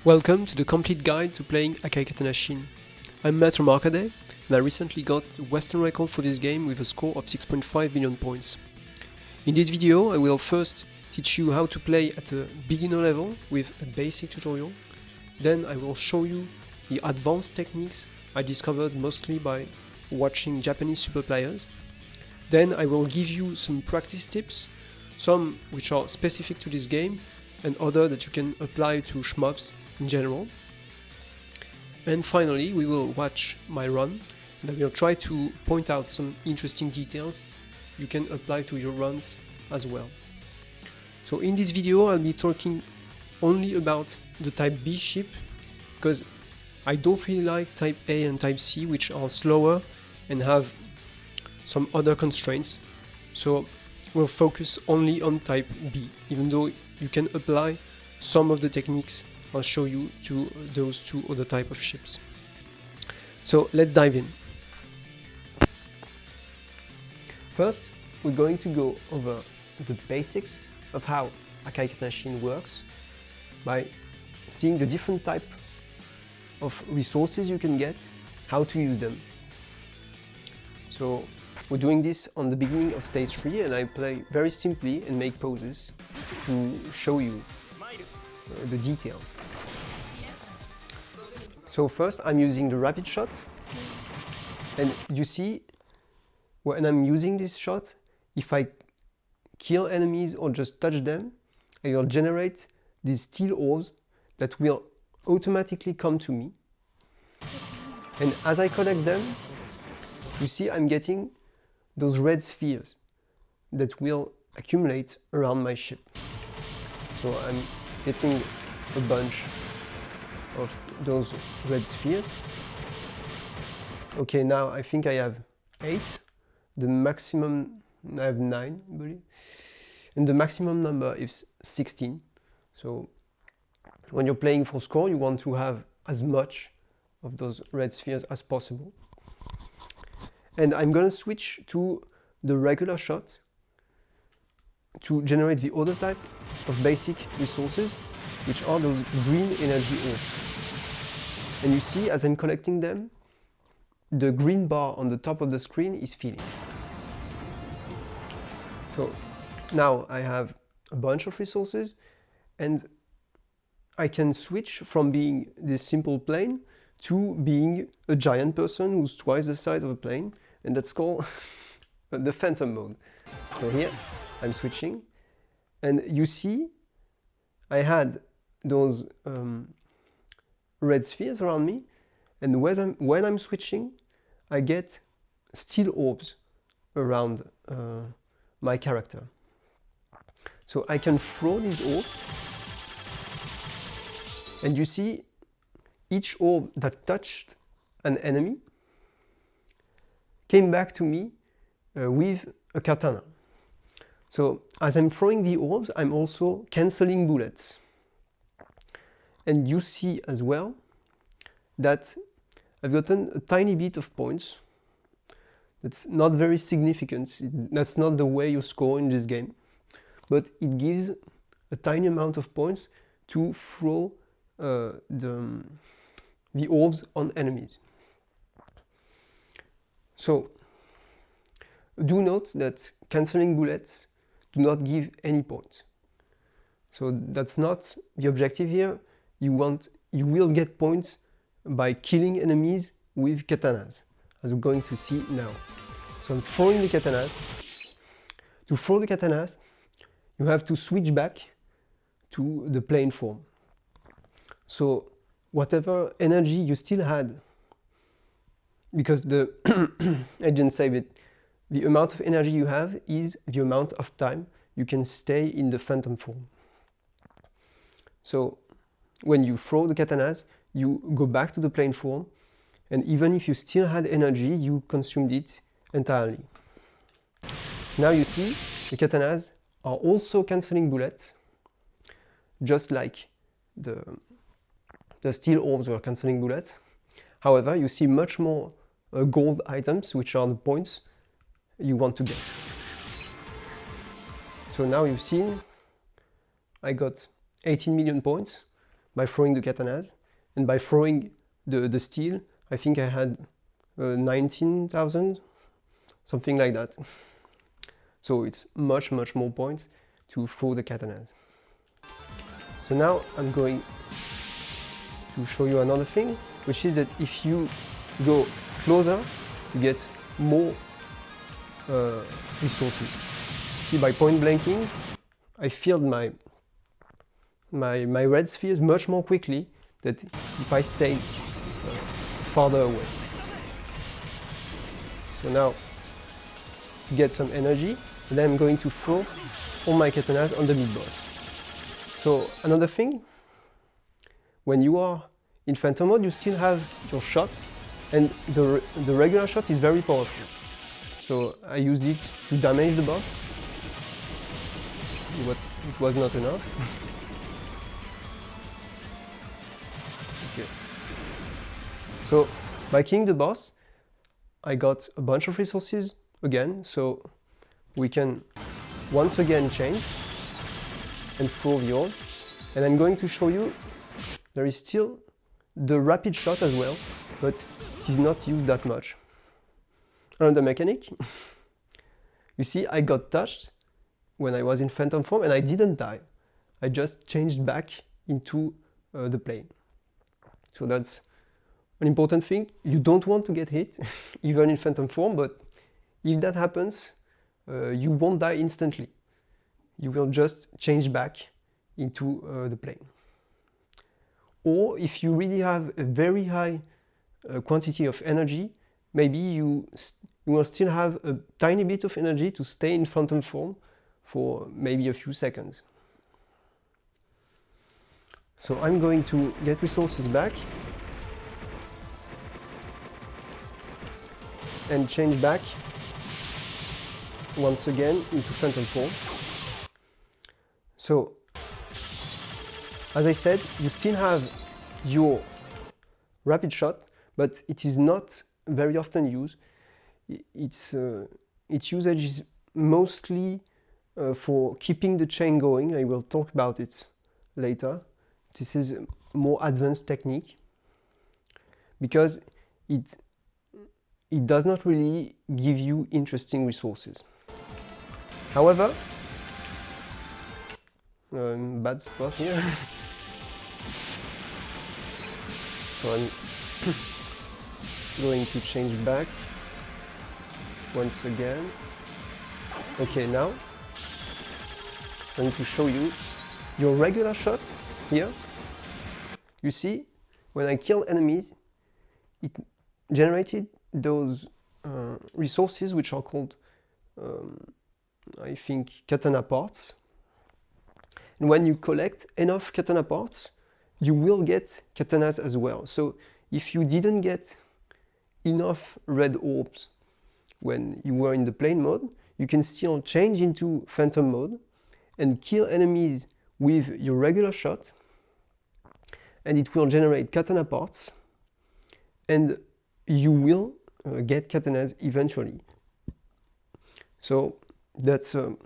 Welcome to the complete guide to playing Akai Katana Shin. I'm Matt from Arcade, and I recently got the Western record for this game with a score of 6.5 million points. In this video I will first teach you how to play at a beginner level with a basic tutorial, then I will show you the advanced techniques I discovered mostly by watching Japanese super players, then I will give you some practice tips, some which are specific to this game and other that you can apply to Shmups in general. And finally we will watch my run and I will try to point out some interesting details you can apply to your runs as well. So in this video I'll be talking only about the type B ship because I don't really like type A and type C, which are slower and have some other constraints. So we'll focus only on type B, even though you can apply some of the techniques I'll show you to those two other type of ships. So let's dive in. First, we're going to go over the basics of how Akai Katana Shin works by seeing the different type of resources you can get, how to use them. So we're doing this on the beginning of stage 3 and I play very simply and make pauses to show you the details. So first I'm using the rapid shot, and you see when I'm using this shot, if I kill enemies or just touch them, I will generate these steel orbs that will automatically come to me, and as I collect them, you see I'm getting those red spheres that will accumulate around my ship. So I'm getting a bunch of those red spheres. Okay, now I think I have 8. The maximum, I have 9, I believe. And the maximum number is 16. So when you're playing for score, you want to have as much of those red spheres as possible. And I'm gonna switch to the regular shot to generate the other type of basic resources, which are those green energy orbs. And you see, as I'm collecting them, the green bar on the top of the screen is filling. So now I have a bunch of resources and I can switch from being this simple plane to being a giant person who's twice the size of a plane, and that's called the phantom mode. So here I'm switching and you see I had those red spheres around me, and when I'm switching I get steel orbs around my character. So I can throw these orbs and you see each orb that touched an enemy came back to me with a katana. So as I'm throwing the orbs, I'm also cancelling bullets. And you see as well that I've gotten a tiny bit of points. That's not very significant. That's not the way you score in this game. But it gives a tiny amount of points to throw the orbs on enemies. So do note that cancelling bullets do not give any points. So that's not the objective here. You will get points by killing enemies with katanas, as we're going to see now. So I'm throwing the katanas. To throw the katanas, you have to switch back to the plane form. So whatever energy you still had, because I didn't say that the amount of energy you have is the amount of time you can stay in the phantom form. So when you throw the katanas, you go back to the plane form, and even if you still had energy, you consumed it entirely. Now you see the katanas are also cancelling bullets, just like the steel orbs were cancelling bullets. However, you see much more gold items, which are the points you want to get. So now you've seen I got 18 million points by throwing the katanas, and by throwing the steel, I think I had 19,000, something like that. So it's much more points to throw the katanas. So now I'm going to show you another thing, which is that if you go closer, you get more resources. See, by point blanking, I filled my red spheres much more quickly than if I stayed farther away. So now to get some energy, and then I'm going to throw all my katanas on the mid-boss. So another thing, when you are in Phantom mode, you still have your shot, and the regular shot is very powerful. So I used it to damage the boss, but it was not enough. Okay. So by killing the boss, I got a bunch of resources again, so we can once again change and throw the orbs. And I'm going to show you there is still the rapid shot as well, but it is not used that much. Another mechanic, you see I got touched when I was in phantom form and I didn't die. I just changed back into the plane. So that's an important thing. You don't want to get hit, even in phantom form, but if that happens, you won't die instantly. You will just change back into the plane. Or if you really have a very high quantity of energy, maybe you will still have a tiny bit of energy to stay in phantom form for maybe a few seconds. So I'm going to get resources back and change back once again into phantom form. So as I said, you still have your rapid shot, but it is not very often used. Its usage is mostly for keeping the chain going. I will talk about it later. This is a more advanced technique because it does not really give you interesting resources. However, bad spot here. So I'm going to change back once again. Okay, now I'm going to show you your regular shot here. You see, when I kill enemies, it generated those resources which are called, I think, katana parts. And when you collect enough katana parts, you will get katanas as well. So if you didn't get enough red orbs when you were in the plane mode, you can still change into phantom mode and kill enemies with your regular shot, and it will generate katana parts, and you will get katanas eventually. So that's a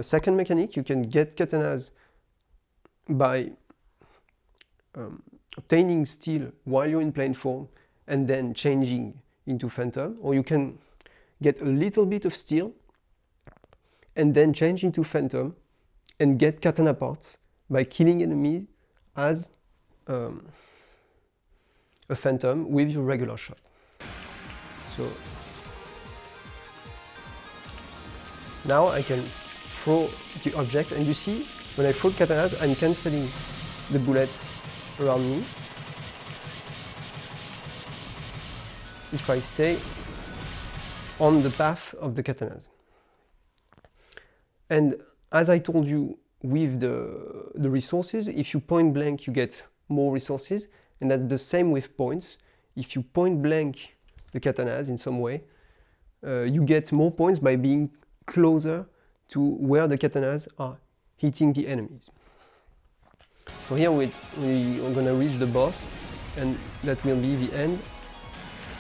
second mechanic. You can get katanas by obtaining steel while you're in plane form and then changing into phantom, or you can get a little bit of steel and then change into phantom and get katana parts by killing enemies as a phantom with your regular shot. So now I can throw the object, and you see when I throw katanas, I'm cancelling the bullets around me. If I stay on the path of the katanas. And as I told you with the resources, if you point blank, you get more resources, and that's the same with points. If you point blank the katanas in some way, you get more points by being closer to where the katanas are hitting the enemies. So here we are going to reach the boss, and that will be the end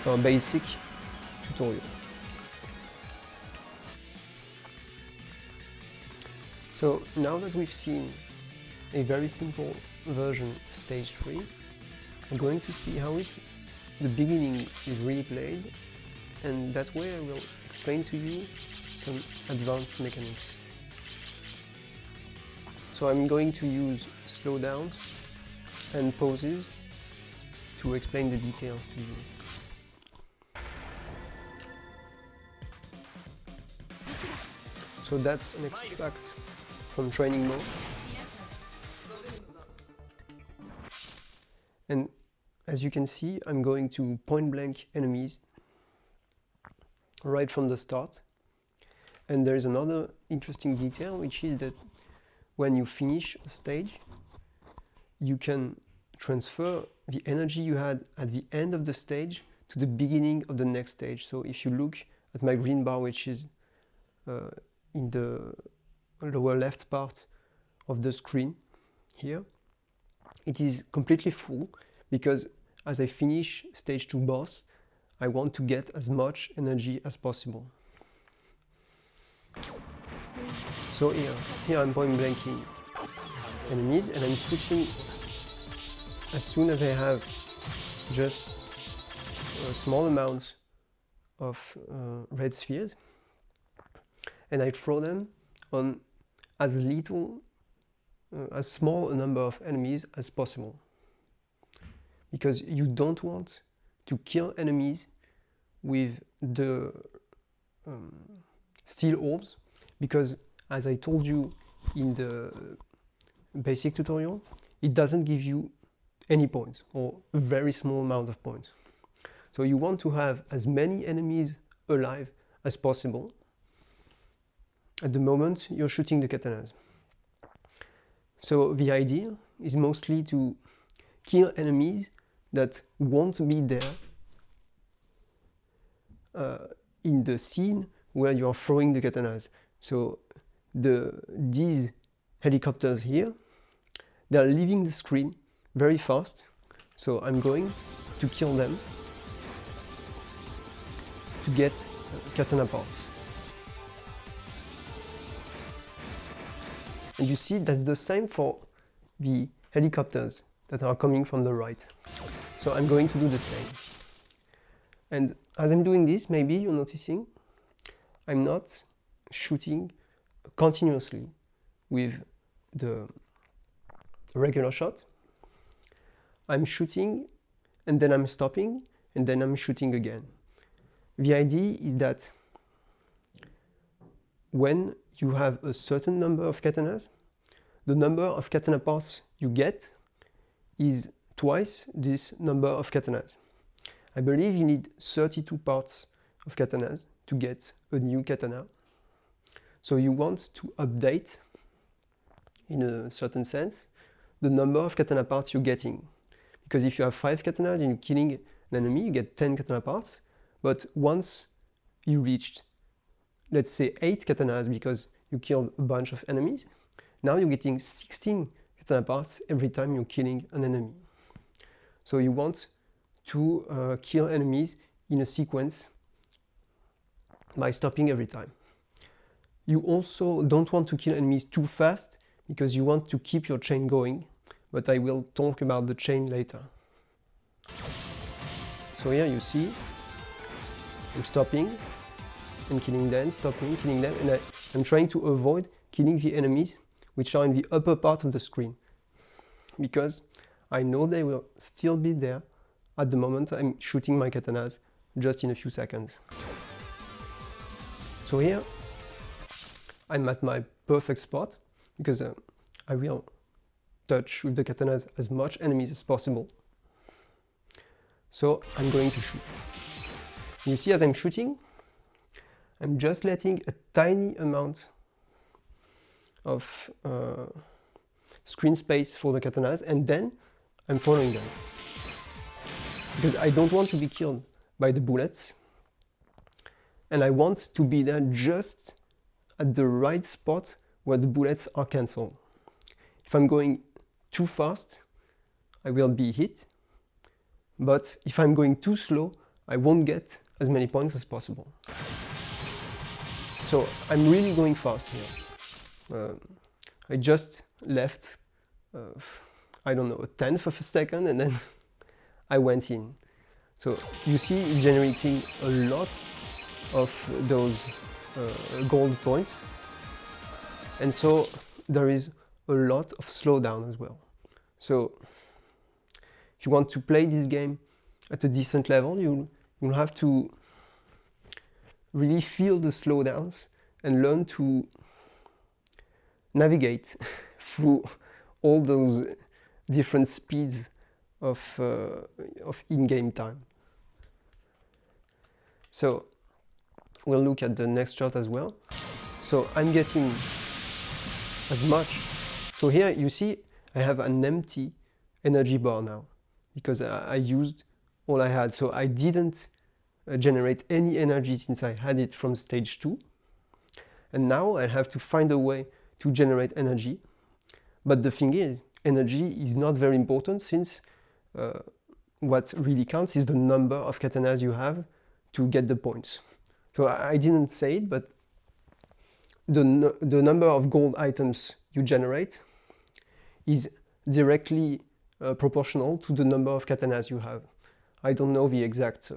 of our basic tutorial. So now that we've seen a very simple version of stage 3. I'm going to see how the beginning is really played, and that way I will explain to you some advanced mechanics. So I'm going to use slowdowns and pauses to explain the details to you. So that's an extract from training mode. And as you can see, I'm going to point blank enemies right from the start. And there is another interesting detail, which is that when you finish a stage, you can transfer the energy you had at the end of the stage to the beginning of the next stage. So if you look at my green bar, which is in the lower left part of the screen here, it is completely full because as I finish stage 2 boss, I want to get as much energy as possible. So here I'm point blanking enemies, and I'm switching as soon as I have just a small amount of red spheres, and I throw them on as small a number of enemies as possible, because you don't want to kill enemies with the steel orbs, because as I told you in the basic tutorial, it doesn't give you any points, or a very small amount of points. So you want to have as many enemies alive as possible at the moment you're shooting the katanas. So the idea is mostly to kill enemies that won't be there in the scene where you are throwing the katanas. So these helicopters here, they are leaving the screen very fast, so I'm going to kill them to get katana parts. And you see that's the same for the helicopters that are coming from the right. So I'm going to do the same. And as I'm doing this, maybe you're noticing I'm not shooting continuously with the regular shot. I'm shooting and then I'm stopping and then I'm shooting again. The idea is that when you have a certain number of katanas, the number of katana parts you get is twice this number of katanas. I believe you need 32 parts of katanas to get a new katana. So you want to update, in a certain sense, the number of katana parts you're getting. Because if you have 5 katanas and you're killing an enemy, you get 10 katana parts. But once you reached, let's say, 8 katanas because you killed a bunch of enemies, now you're getting 16 katana parts every time you're killing an enemy. So you want to kill enemies in a sequence by stopping every time. You also don't want to kill enemies too fast because you want to keep your chain going, but I will talk about the chain later. So here you see I'm stopping and killing them, stopping, killing them, and I'm trying to avoid killing the enemies which are in the upper part of the screen, because I know they will still be there at the moment I'm shooting my katanas just in a few seconds. So here I'm at my perfect spot because I will touch with the katanas as much enemies as possible. So I'm going to shoot. You see, as I'm shooting, I'm just letting a tiny amount of screen space for the katanas, and then I'm following them. Because I don't want to be killed by the bullets, and I want to be there just at the right spot where the bullets are cancelled. If I'm going too fast, I will be hit, but if I'm going too slow, I won't get as many points as possible. So I'm really going fast here. I just left I don't know, a tenth of a second, and then I went in. So you see it's generating a lot of those gold points, and so there is a lot of slowdown as well. So if you want to play this game at a decent level, you'll have to really feel the slowdowns and learn to navigate through all those different speeds of in-game time. So we'll look at the next chart as well. So I'm getting as much. So here you see I have an empty energy bar now because I used all I had. So I didn't generate any energy since I had it from stage 2. And now I have to find a way to generate energy. But the thing is, energy is not very important since what really counts is the number of katanas you have to get the points. So I didn't say it, but the number of gold items you generate is directly proportional to the number of katanas you have. I don't know the exact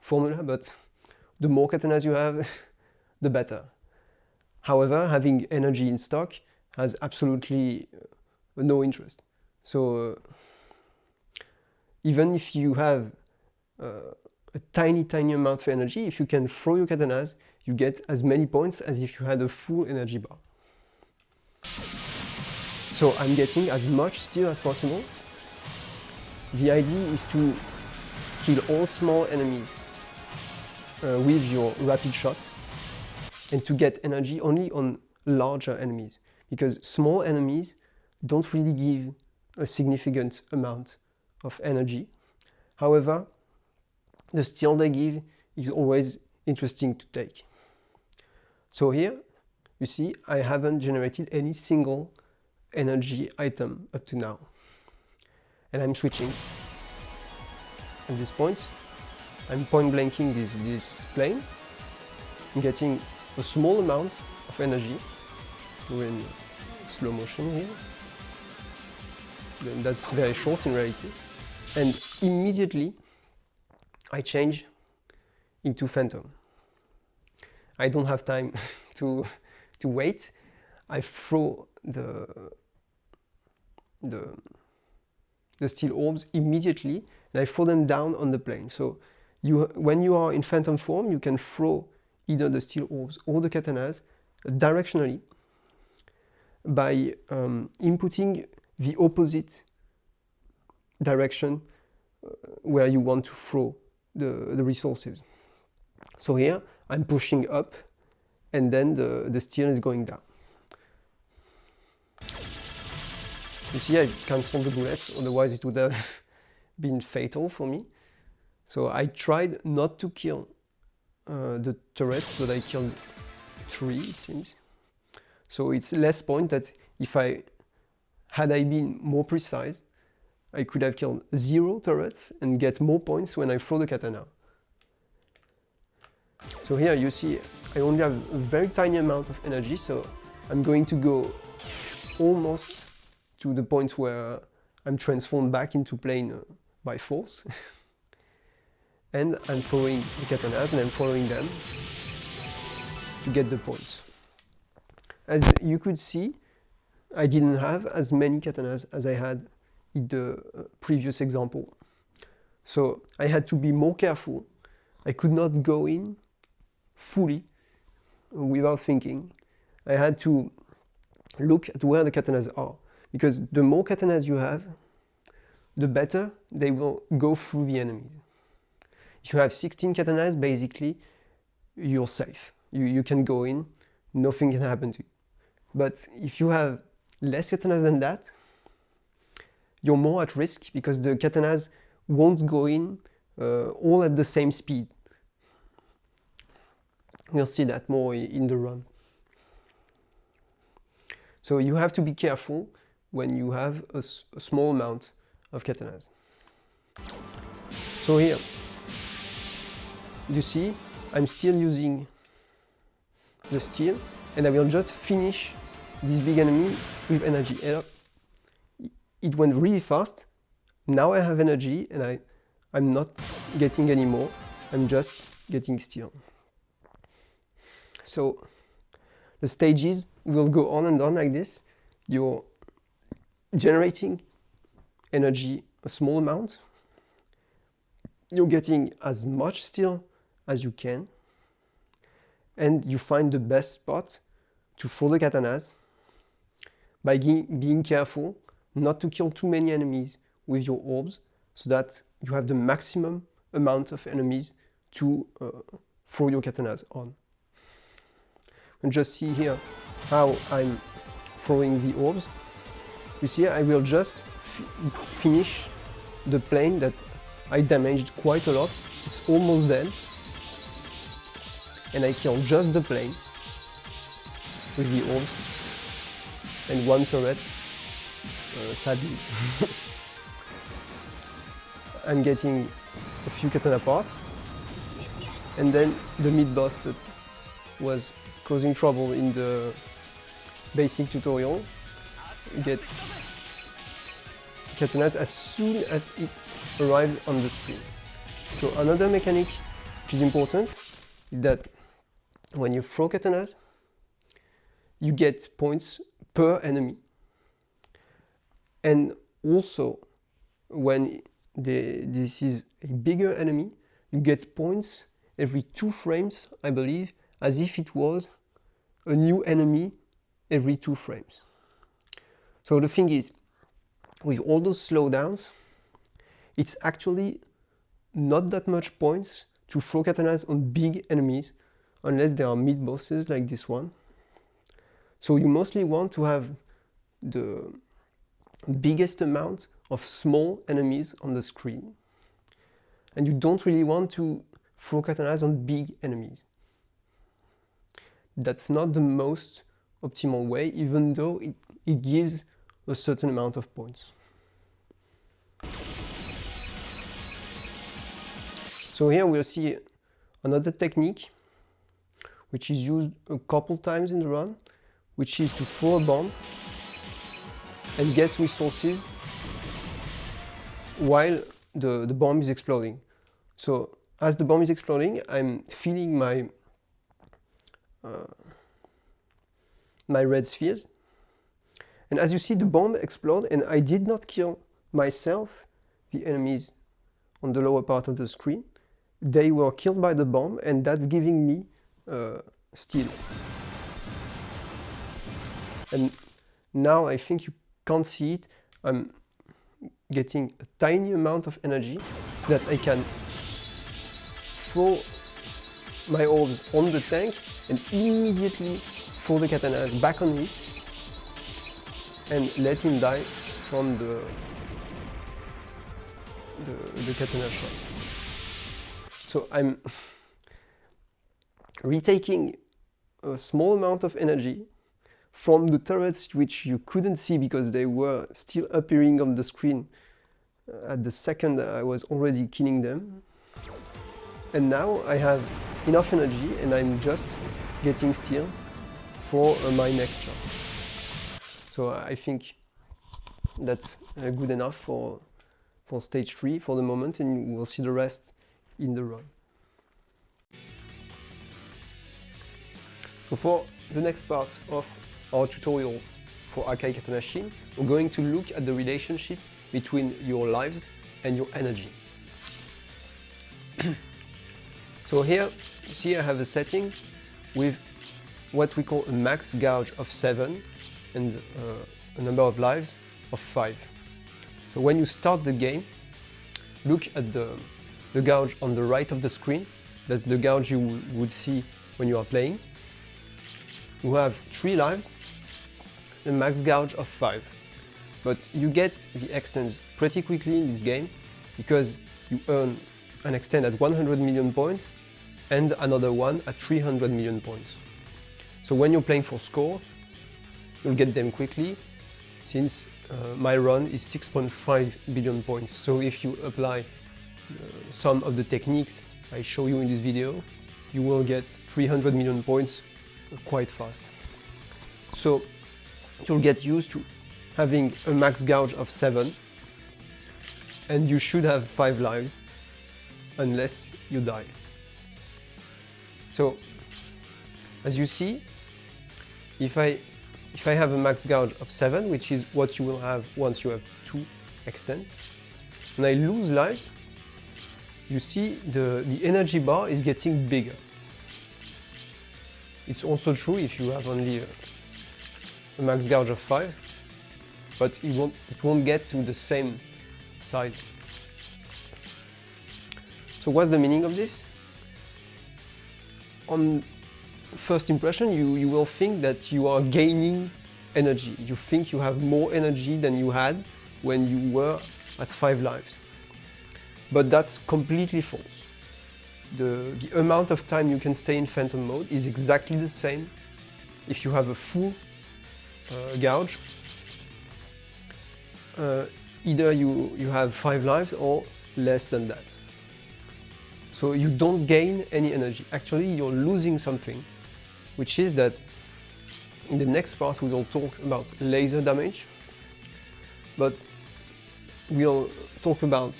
formula, but the more katanas you have, the better. However, having energy in stock has absolutely no interest. So even if you have a tiny amount of energy, if you can throw your katanas, you get as many points as if you had a full energy bar. So I'm getting as much steel as possible. The idea is to kill all small enemies with your rapid shot and to get energy only on larger enemies, because small enemies don't really give a significant amount of energy. However, the steel they give is always interesting to take. So here, you see, I haven't generated any single energy item up to now. And I'm switching. At this point, I'm point blanking this plane. I'm getting a small amount of energy. We're in slow motion here. Then that's very short in reality. And immediately, I change into Phantom. I don't have time to wait. I throw the steel orbs immediately, and I throw them down on the plane. So when you are in Phantom form, you can throw either the steel orbs or the katanas directionally by inputting the opposite direction where you want to throw the resources. So here I'm pushing up, and then the steel is going down. You see, I cancelled the bullets, otherwise it would have been fatal for me. So I tried not to kill the turrets, but I killed 3, it seems. So it's less point that had I been more precise, I could have killed 0 turrets and get more points when I throw the katana. So here you see I only have a very tiny amount of energy, so I'm going to go almost to the point where I'm transformed back into plane by force. And I'm throwing the katanas and I'm following them to get the points. As you could see, I didn't have as many katanas as I had in the previous example. So I had to be more careful. I could not go in fully without thinking. I had to look at where the katanas are, because the more katanas you have, the better they will go through the enemies. If you have 16 katanas, basically, you're safe. You can go in, nothing can happen to you. But if you have less katanas than that, you're more at risk, because the katanas won't go in all at the same speed. We'll see that more in the run. So you have to be careful when you have a small amount of katanas. So here, you see, I'm still using the steel, and I will just finish this big enemy with energy. it went really fast. Now I have energy and I'm not getting any more. I'm just getting steel. So the stages will go on and on like this. You're generating energy a small amount. You're getting as much steel as you can. And you find the best spot to throw the katanas by being careful not to kill too many enemies with your orbs, so that you have the maximum amount of enemies to throw your katanas on. And just see here how I'm throwing the orbs. You see, I will just finish the plane that I damaged quite a lot. It's almost dead. And I kill just the plane with the orbs and one turret, sadly. I'm getting a few katana parts, and then the mid-boss that was causing trouble in the basic tutorial gets katanas as soon as it arrives on the screen. So another mechanic which is important is that when you throw katanas, you get points per enemy. And also, when this is a bigger enemy, you get points every 2 frames, I believe, as if it was a new enemy every 2 frames. So the thing is, with all those slowdowns, it's actually not that much points to throw katanas on big enemies, unless they are mid-bosses like this one. So you mostly want to have the biggest amount of small enemies on the screen. And you don't really want to throw katanas on big enemies. That's not the most optimal way, even though it gives a certain amount of points. So here we'll see another technique which is used a couple times in the run, which is to throw a bomb and get resources while the bomb is exploding. So as the bomb is exploding, I'm filling my my red spheres, and as you see, the bomb explodes, and I did not kill myself, the enemies on the lower part of the screen. They were killed by the bomb, and that's giving me steel. And now I think you can't see it. I'm getting a tiny amount of energy so that I can throw my orbs on the tank and immediately throw the katanas back on him and let him die from the katana shot. So I'm retaking a small amount of energy from the turrets which you couldn't see because they were still appearing on the screen at the second I was already killing them. And now I have enough energy and I'm just getting steel for my next shot. So I think that's good enough for stage 3 for the moment, and we'll see the rest in the run. So for the next part of our tutorial for Akai Katana Shin, we're going to look at the relationship between your lives and your energy. So here, you see I have a setting with what we call a max gauge of 7 and a number of lives of 5. So when you start the game, look at the gauge on the right of the screen. That's the gauge you would see when you are playing. You have 3 lives, a max gauge of 5. But you get the extends pretty quickly in this game because you earn an extend at 100 million points and another one at 300 million points. So when you're playing for score, you'll get them quickly, since my run is 6.5 billion points. So if you apply some of the techniques I show you in this video, you will get 300 million points quite fast. So you'll get used to having a max gauge of 7, and you should have 5 lives unless you die. So as you see, if I have a max gauge of 7, which is what you will have once you have 2 extents, and I lose lives, you see the energy bar is getting bigger. It's also true if you have only a max gauge of 5, but it won't get to the same size. So what's the meaning of this? On first impression, you will think that you are gaining energy. You think you have more energy than you had when you were at 5 lives. But that's completely false. The amount of time you can stay in Phantom mode is exactly the same if you have a full gauge. Either you have 5 lives or less than that. So you don't gain any energy. Actually, you're losing something, which is that in the next part we will talk about laser damage, but we'll talk about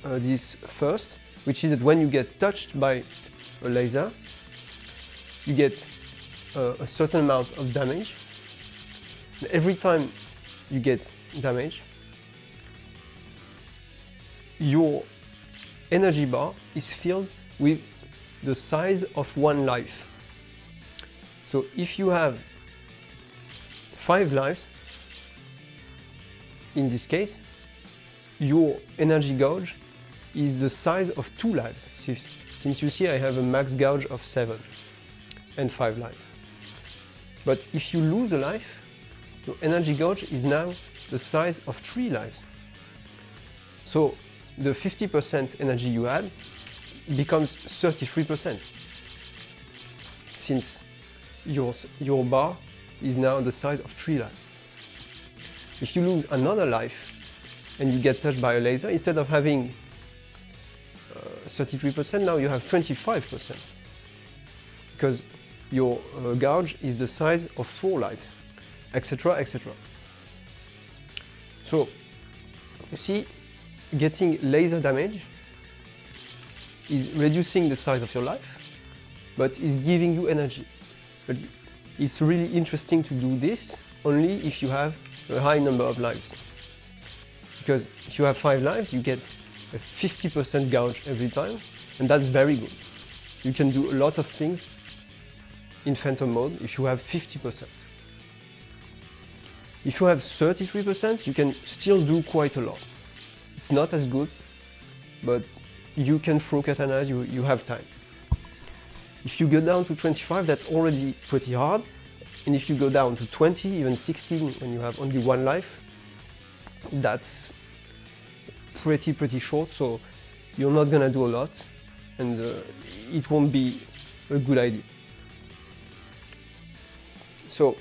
this first, which is that when you get touched by a laser, you get a certain amount of damage. Every time you get damage, your energy bar is filled with the size of 1 life. So if you have 5 lives, in this case, your energy gauge is the size of 2 lives. Since you see I have a max gauge of 7 and 5 lives. But if you lose a life, your energy gauge is now the size of 3 lives. So the 50% energy you had becomes 33%, since your bar is now the size of 3 lives. If you lose another life and you get touched by a laser, instead of having 33%, now you have 25%, because your gauge is the size of 4 lives, etc., etc. So you see, getting laser damage is reducing the size of your life, but is giving you energy. But it's really interesting to do this only if you have a high number of lives. Because if you have 5 lives, you get a 50% gauge every time, and that's very good. You can do a lot of things in Phantom mode if you have 50%. If you have 33%, you can still do quite a lot. It's not as good, but you can throw katanas, you have time. If you go down to 25, that's already pretty hard. And if you go down to 20, even 16, when you have only 1 life, that's pretty short, so you're not gonna do a lot, and it won't be a good idea. So,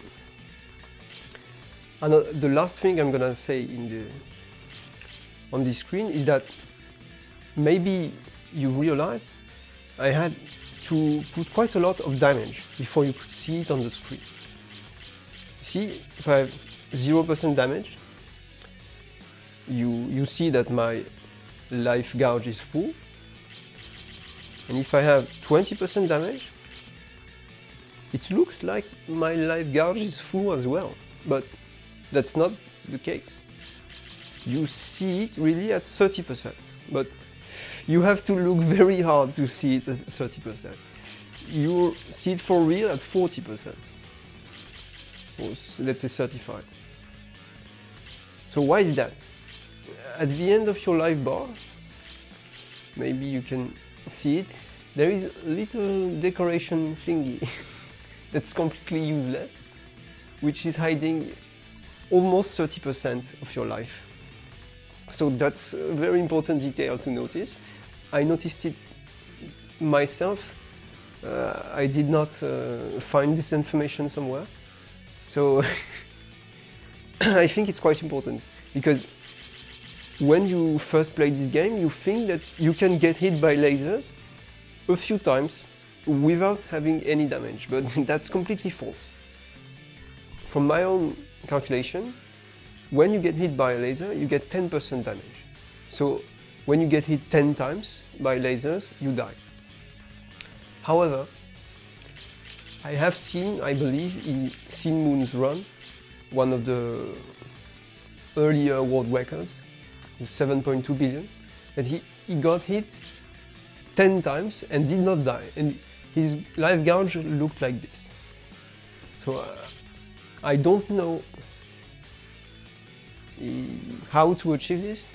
the last thing I'm gonna say on this screen is that maybe you realized I had to put quite a lot of damage before you could see it on the screen. See, if I have 0% damage, you see that my life gauge is full, and if I have 20% damage, it looks like my life gauge is full as well, but that's not the case. You see it really at 30%, but you have to look very hard to see it at 30%. You see it for real at 40%, or let's say 35%. So why is that? At the end of your life bar, maybe you can see it, there is a little decoration thingy that's completely useless, which is hiding almost 30% of your life. So that's a very important detail to notice. I noticed it myself. I did not find this information somewhere. So I think it's quite important, because when you first play this game, you think that you can get hit by lasers a few times without having any damage, but that's completely false. From my own calculation, when you get hit by a laser, you get 10% damage. So when you get hit 10 times by lasers, you die. However, I have seen, I believe, in Sin Moon's run, one of the earlier world records, 7.2 billion, that he got hit 10 times and did not die. And his life gauge looked like this. So I don't know how to achieve this,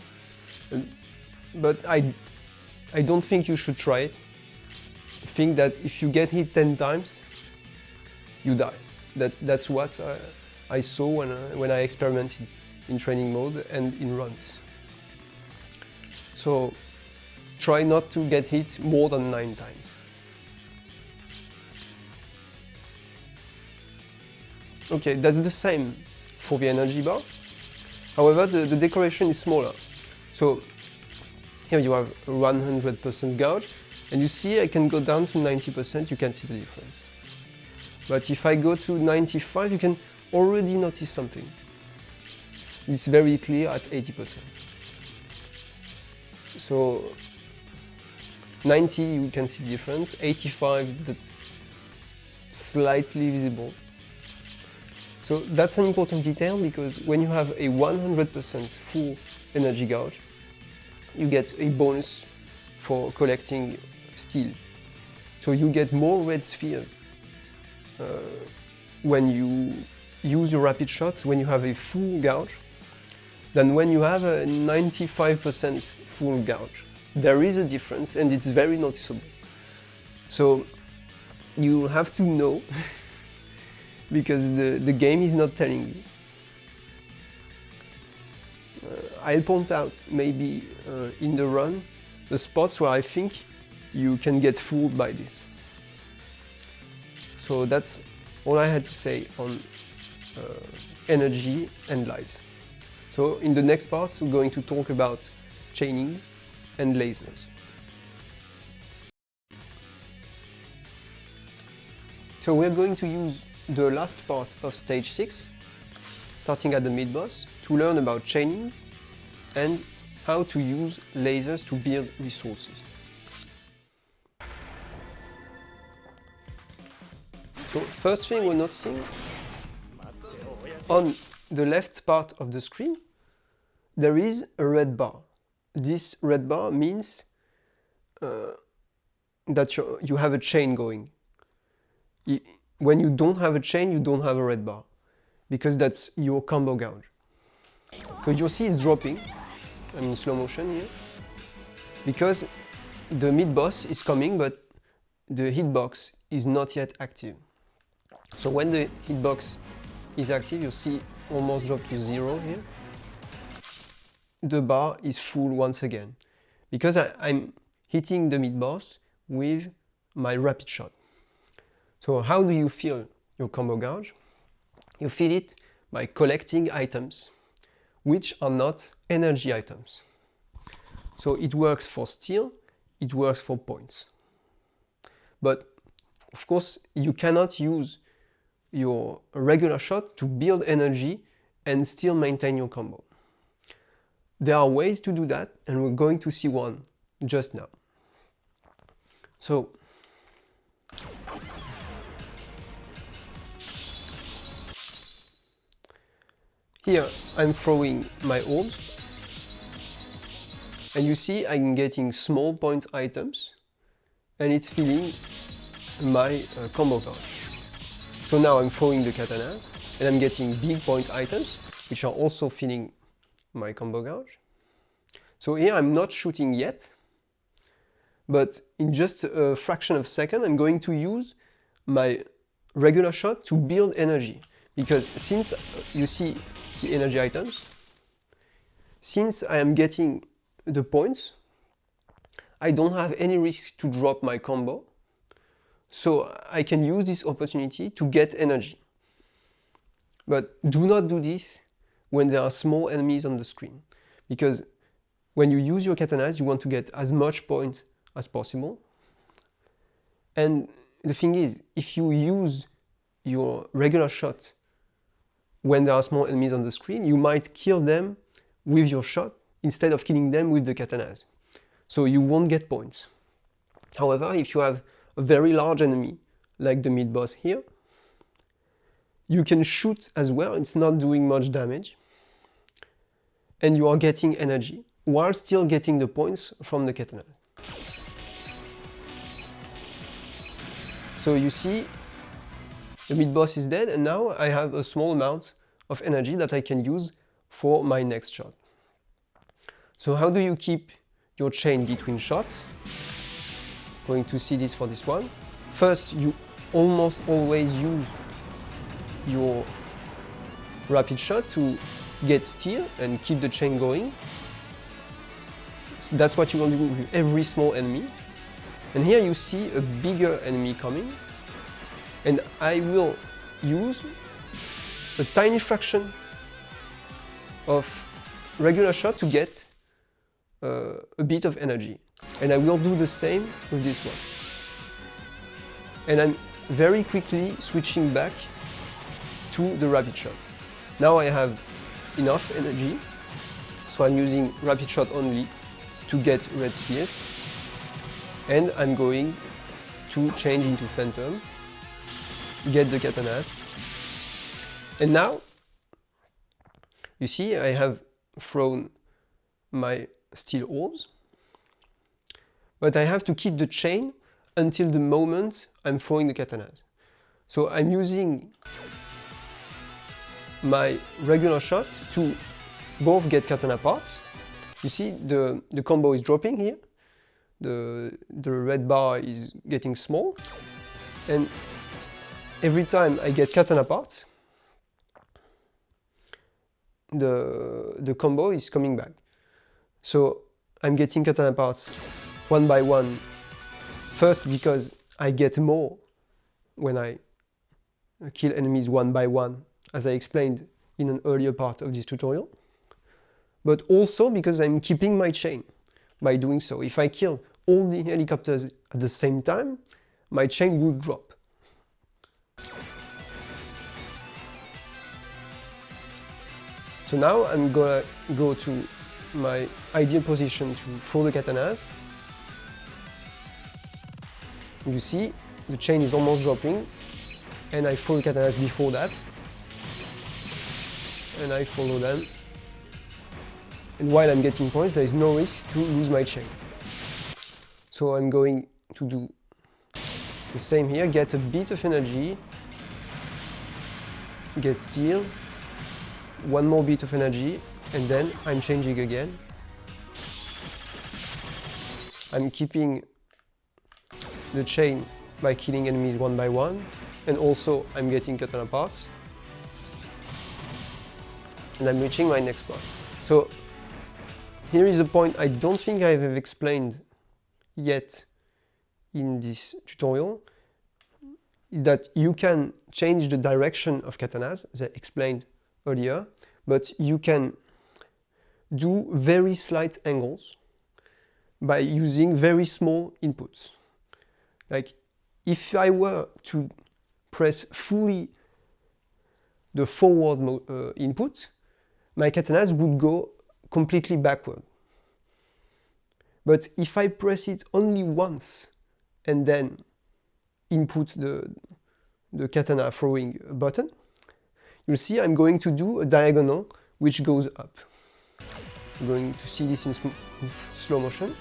but I don't think you should try it. I think that if you get hit 10 times, you die. That's what I saw when I experimented in training mode and in runs. So try not to get hit more than 9 times. Okay, that's the same for the energy bar. However, the decoration is smaller. So here you have 100% gauge, and you see I can go down to 90%, you can see the difference. But if I go to 95, you can already notice something. It's very clear at 80%. So 90, you can see the difference. 85, that's slightly visible. So that's an important detail, because when you have a 100% full energy gauge, you get a bonus for collecting steel. So you get more red spheres when you use your rapid shot, when you have a full gauge, than when you have a 95% full gauge. There is a difference, and it's very noticeable. So you have to know because the game is not telling you. I'll point out maybe in the run the spots where I think you can get fooled by this. So that's all I had to say on energy and lives. So in the next part we're going to talk about chaining and lasers. So we're going to use the last part of stage 6, starting at the mid-boss, to learn about chaining and how to use lasers to build resources. So first thing we're noticing, on the left part of the screen, there is a red bar. This red bar means that you have a chain going. When you don't have a chain, you don't have a red bar, because that's your combo gauge. So you'll see it's dropping, I'm in slow motion here, because the mid-boss is coming, but the hitbox is not yet active. So when the hitbox is active, you'll see almost drop to 0 here. The bar is full once again, because I'm hitting the mid-boss with my rapid shot. So how do you fill your combo gauge? You fill it by collecting items, which are not energy items. So it works for steel, it works for points. But of course, you cannot use your regular shot to build energy and still maintain your combo. There are ways to do that, and we're going to see one just now. So here I'm throwing my orb, and you see I'm getting small point items, and it's filling my combo gauge. So now I'm throwing the katanas, and I'm getting big point items, which are also filling my combo gauge. So here I'm not shooting yet, but in just a fraction of a second I'm going to use my regular shot to build energy, because since you see the energy items, since I am getting the points, I don't have any risk to drop my combo, so I can use this opportunity to get energy. But do not do this when there are small enemies on the screen, because when you use your katanas, you want to get as much point as possible. And the thing is, if you use your regular shot when there are small enemies on the screen, you might kill them with your shot instead of killing them with the katanas. So you won't get points. However, if you have a very large enemy, like the mid-boss here, you can shoot as well, it's not doing much damage, and you are getting energy, while still getting the points from the katana. So you see, the mid-boss is dead, and now I have a small amount of energy that I can use for my next shot. So how do you keep your chain between shots? Going to see this for this one. First, you almost always use your rapid shot to get steal and keep the chain going. So that's what you want to do with every small enemy. And here you see a bigger enemy coming, and I will use a tiny fraction of regular shot to get a bit of energy. And I will do the same with this one. And I'm very quickly switching back to the rapid shot. Now I have enough energy, so I'm using rapid shot only to get red spheres. And I'm going to change into Phantom, get the katanas. And now, you see, I have thrown my steel orbs, but I have to keep the chain until the moment I'm throwing the katanas. So I'm using my regular shot to both get katana parts. You see, the combo is dropping here. The red bar is getting small, and every time I get katana parts, the combo is coming back. So I'm getting katana parts one by one, first because I get more when I kill enemies one by one, as I explained in an earlier part of this tutorial, but also because I'm keeping my chain by doing so. If I kill all the helicopters at the same time, my chain would drop. So now I'm gonna go to my ideal position to throw the katanas. You see, the chain is almost dropping, and I throw the katanas before that, and I follow them. And while I'm getting points, there is no risk to lose my chain. So I'm going to do the same here, get a bit of energy, get steel, one more bit of energy, and then I'm changing again. I'm keeping the chain by killing enemies one by one, and also I'm getting katana parts, and I'm reaching my next part. So here is a point I don't think I have explained yet in this tutorial, is that you can change the direction of katanas, as I explained earlier, but you can do very slight angles by using very small inputs. Like if I were to press fully the forward input, my katanas would go completely backward. But if I press it only once and then input the katana throwing button, you'll see I'm going to do a diagonal which goes up. I'm going to see this in slow motion.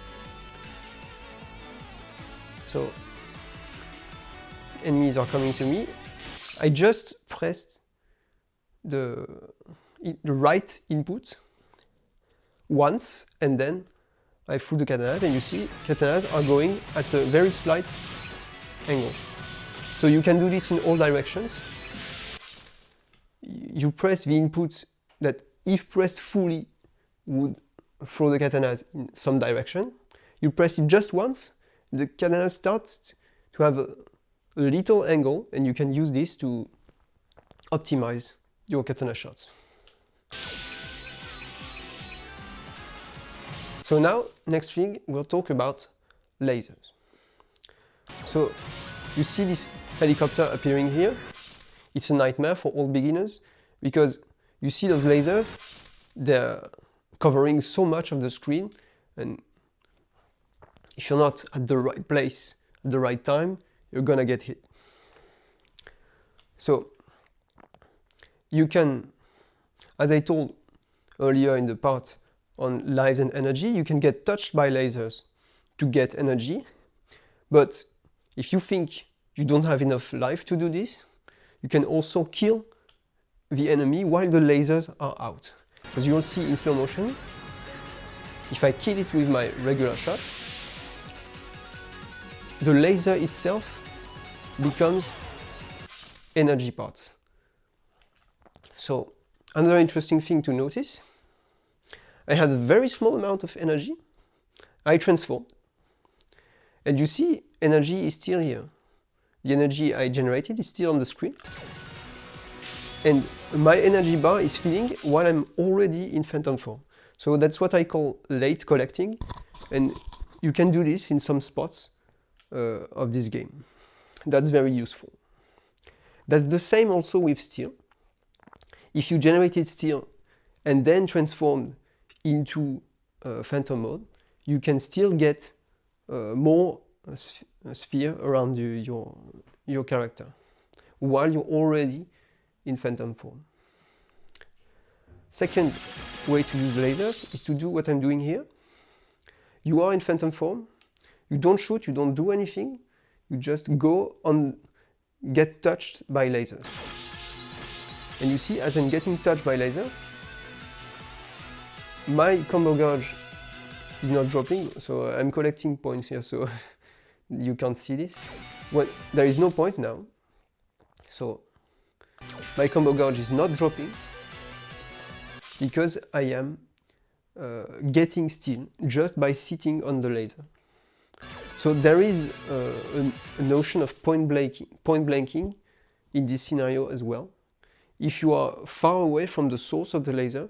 So enemies are coming to me. I just pressed the right input once, and then I threw the katanas, and you see katanas are going at a very slight angle. So you can do this in all directions. You press the input that, if pressed fully, would throw the katanas in some direction. You press it just once, the katana starts to have a little angle, and you can use this to optimize your katana shots. So now, next thing, we'll talk about lasers. So you see this helicopter appearing here. It's a nightmare for all beginners because you see those lasers, they're covering so much of the screen, and if you're not at the right place at the right time, you're gonna get hit. So you can, as I told earlier in the part on lives and energy, you can get touched by lasers to get energy, but if you think you don't have enough life to do this, you can also kill the enemy while the lasers are out. As you'll see in slow motion, if I kill it with my regular shot, the laser itself becomes energy parts. So another interesting thing to notice, I had a very small amount of energy, I transformed, and you see energy is still here. The energy I generated is still on the screen, and my energy bar is filling while I'm already in phantom form. So that's what I call late collecting, and you can do this in some spots of this game. That's very useful. That's the same also with steel. If you generated steel and then transformed into phantom mode, you can still get more sphere around your character while you're already in phantom form. Second way to use lasers is to do what I'm doing here. You are in phantom form, you don't shoot, you don't do anything, you just go on, get touched by lasers. And you see, as I'm getting touched by laser, my combo gauge is not dropping, so I'm collecting points here, so you can't see this. Well, there is no point now, so my combo gauge is not dropping because I am getting steel just by sitting on the laser. So there is a notion of point blanking in this scenario as well. If you are far away from the source of the laser,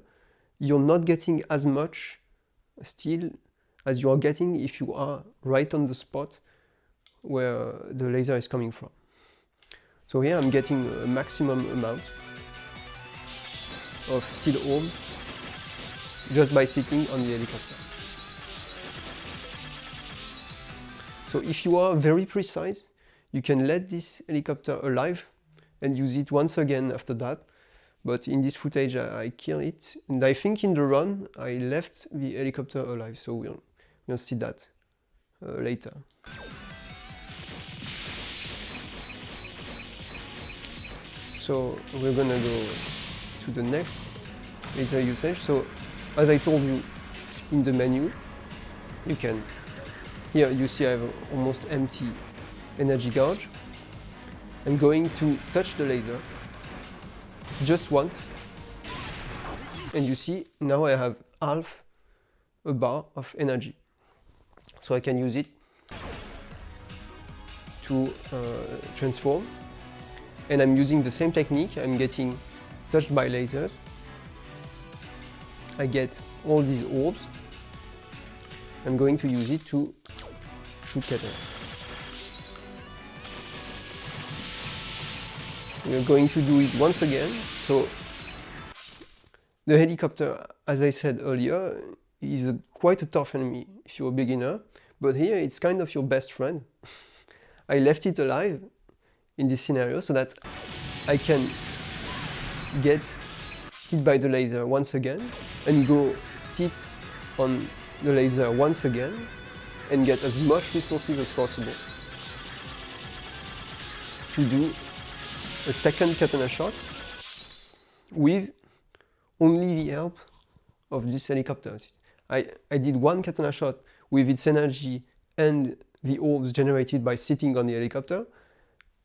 you're not getting as much steel as you are getting if you are right on the spot where the laser is coming from. So here I'm getting a maximum amount of steel orbs just by sitting on the helicopter. So if you are very precise, you can let this helicopter alive and use it once again after that. But in this footage I kill it, and I think in the run I left the helicopter alive, so we'll see that later. So we're gonna go to the next laser usage. So as I told you in the menu, you can, here you see I have almost empty energy gauge. I'm going to touch the laser just once, and you see now I have half a bar of energy. So I can use it to transform, and I'm using the same technique. I'm getting touched by lasers. I get all these orbs. I'm going to use it to shoot katana. We're going to do it once again. So the helicopter, as I said earlier, is quite a tough enemy if you're a beginner, but here it's kind of your best friend. I left it alive in this scenario so that I can get hit by the laser once again and go sit on the laser once again and get as much resources as possible to do a second katana shot with only the help of this helicopter. I did one katana shot with its energy and the orbs generated by sitting on the helicopter.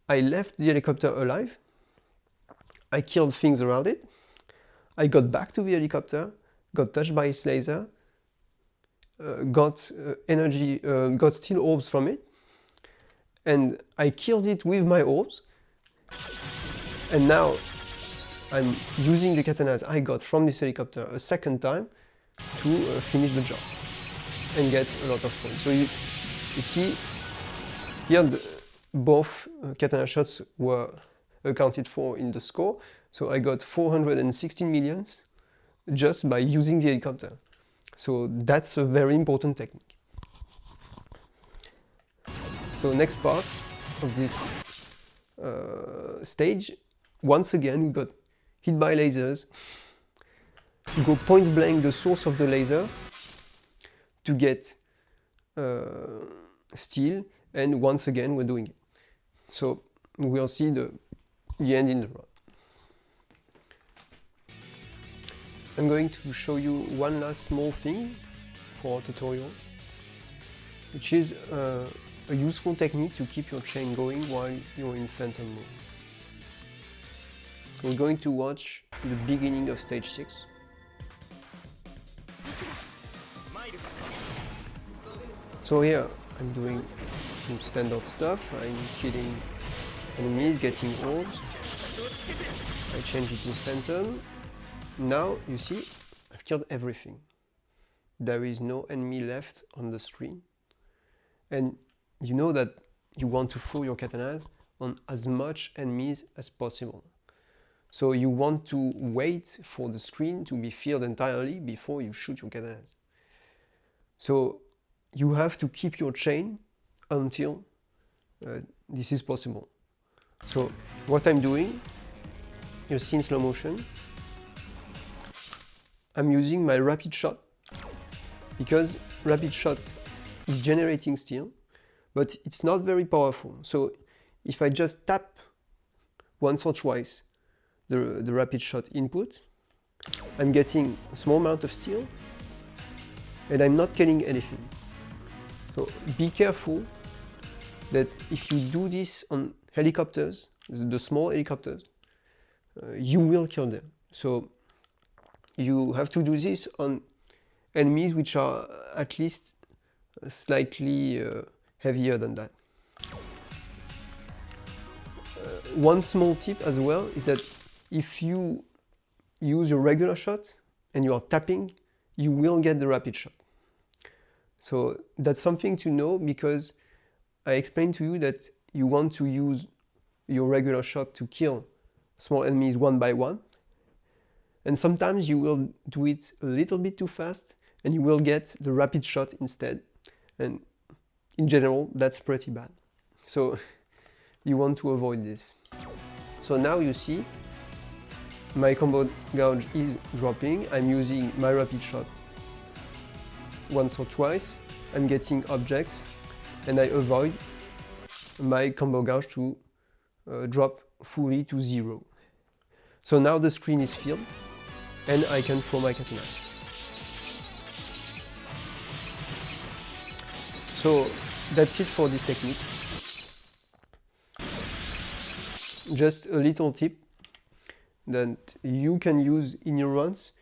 I left the helicopter alive. I killed things around it. I got back to the helicopter, got touched by its laser, got energy, got steel orbs from it, and I killed it with my orbs. And now I'm using the katanas I got from this helicopter a second time to finish the job and get a lot of points. So you see here both katana shots were accounted for in the score, So I got 416 millions just by using the helicopter. So that's a very important technique. So next part of this stage, once again we got hit by lasers. You go point blank the source of the laser to get steel, and once again we're doing it. So we'll see the end in the run. I'm going to show you one last small thing for our tutorial, which is a useful technique to keep your chain going while you're in phantom mode. We're going to watch the beginning of stage 6. So here I'm doing some standard stuff. I'm killing enemies, getting orbs. I change it to phantom. Now you see I've killed everything. There is no enemy left on the screen. And you know that you want to throw your katanas on as much enemies as possible. So you want to wait for the screen to be filled entirely before you shoot your katanas. So you have to keep your chain until this is possible. So what I'm doing, you see in slow motion, I'm using my rapid shot because rapid shot is generating steel, but it's not very powerful. So if I just tap once or twice the rapid shot input, I'm getting a small amount of steel and I'm not killing anything. So be careful that if you do this on helicopters, the small helicopters, you will kill them. So you have to do this on enemies which are at least slightly heavier than that. One small tip as well is that if you use your regular shot and you are tapping, you will get the rapid shot. So that's something to know, because I explained to you that you want to use your regular shot to kill small enemies one by one, and sometimes you will do it a little bit too fast and you will get the rapid shot instead, and in general that's pretty bad. So you want to avoid this. So now you see my combo gouge is dropping. I'm using my rapid shot once or twice. I'm getting objects and I avoid my combo gouge to drop fully to 0. So now the screen is filled and I can throw my katanas. So that's it for this technique. Just a little tip that you can use in your runs,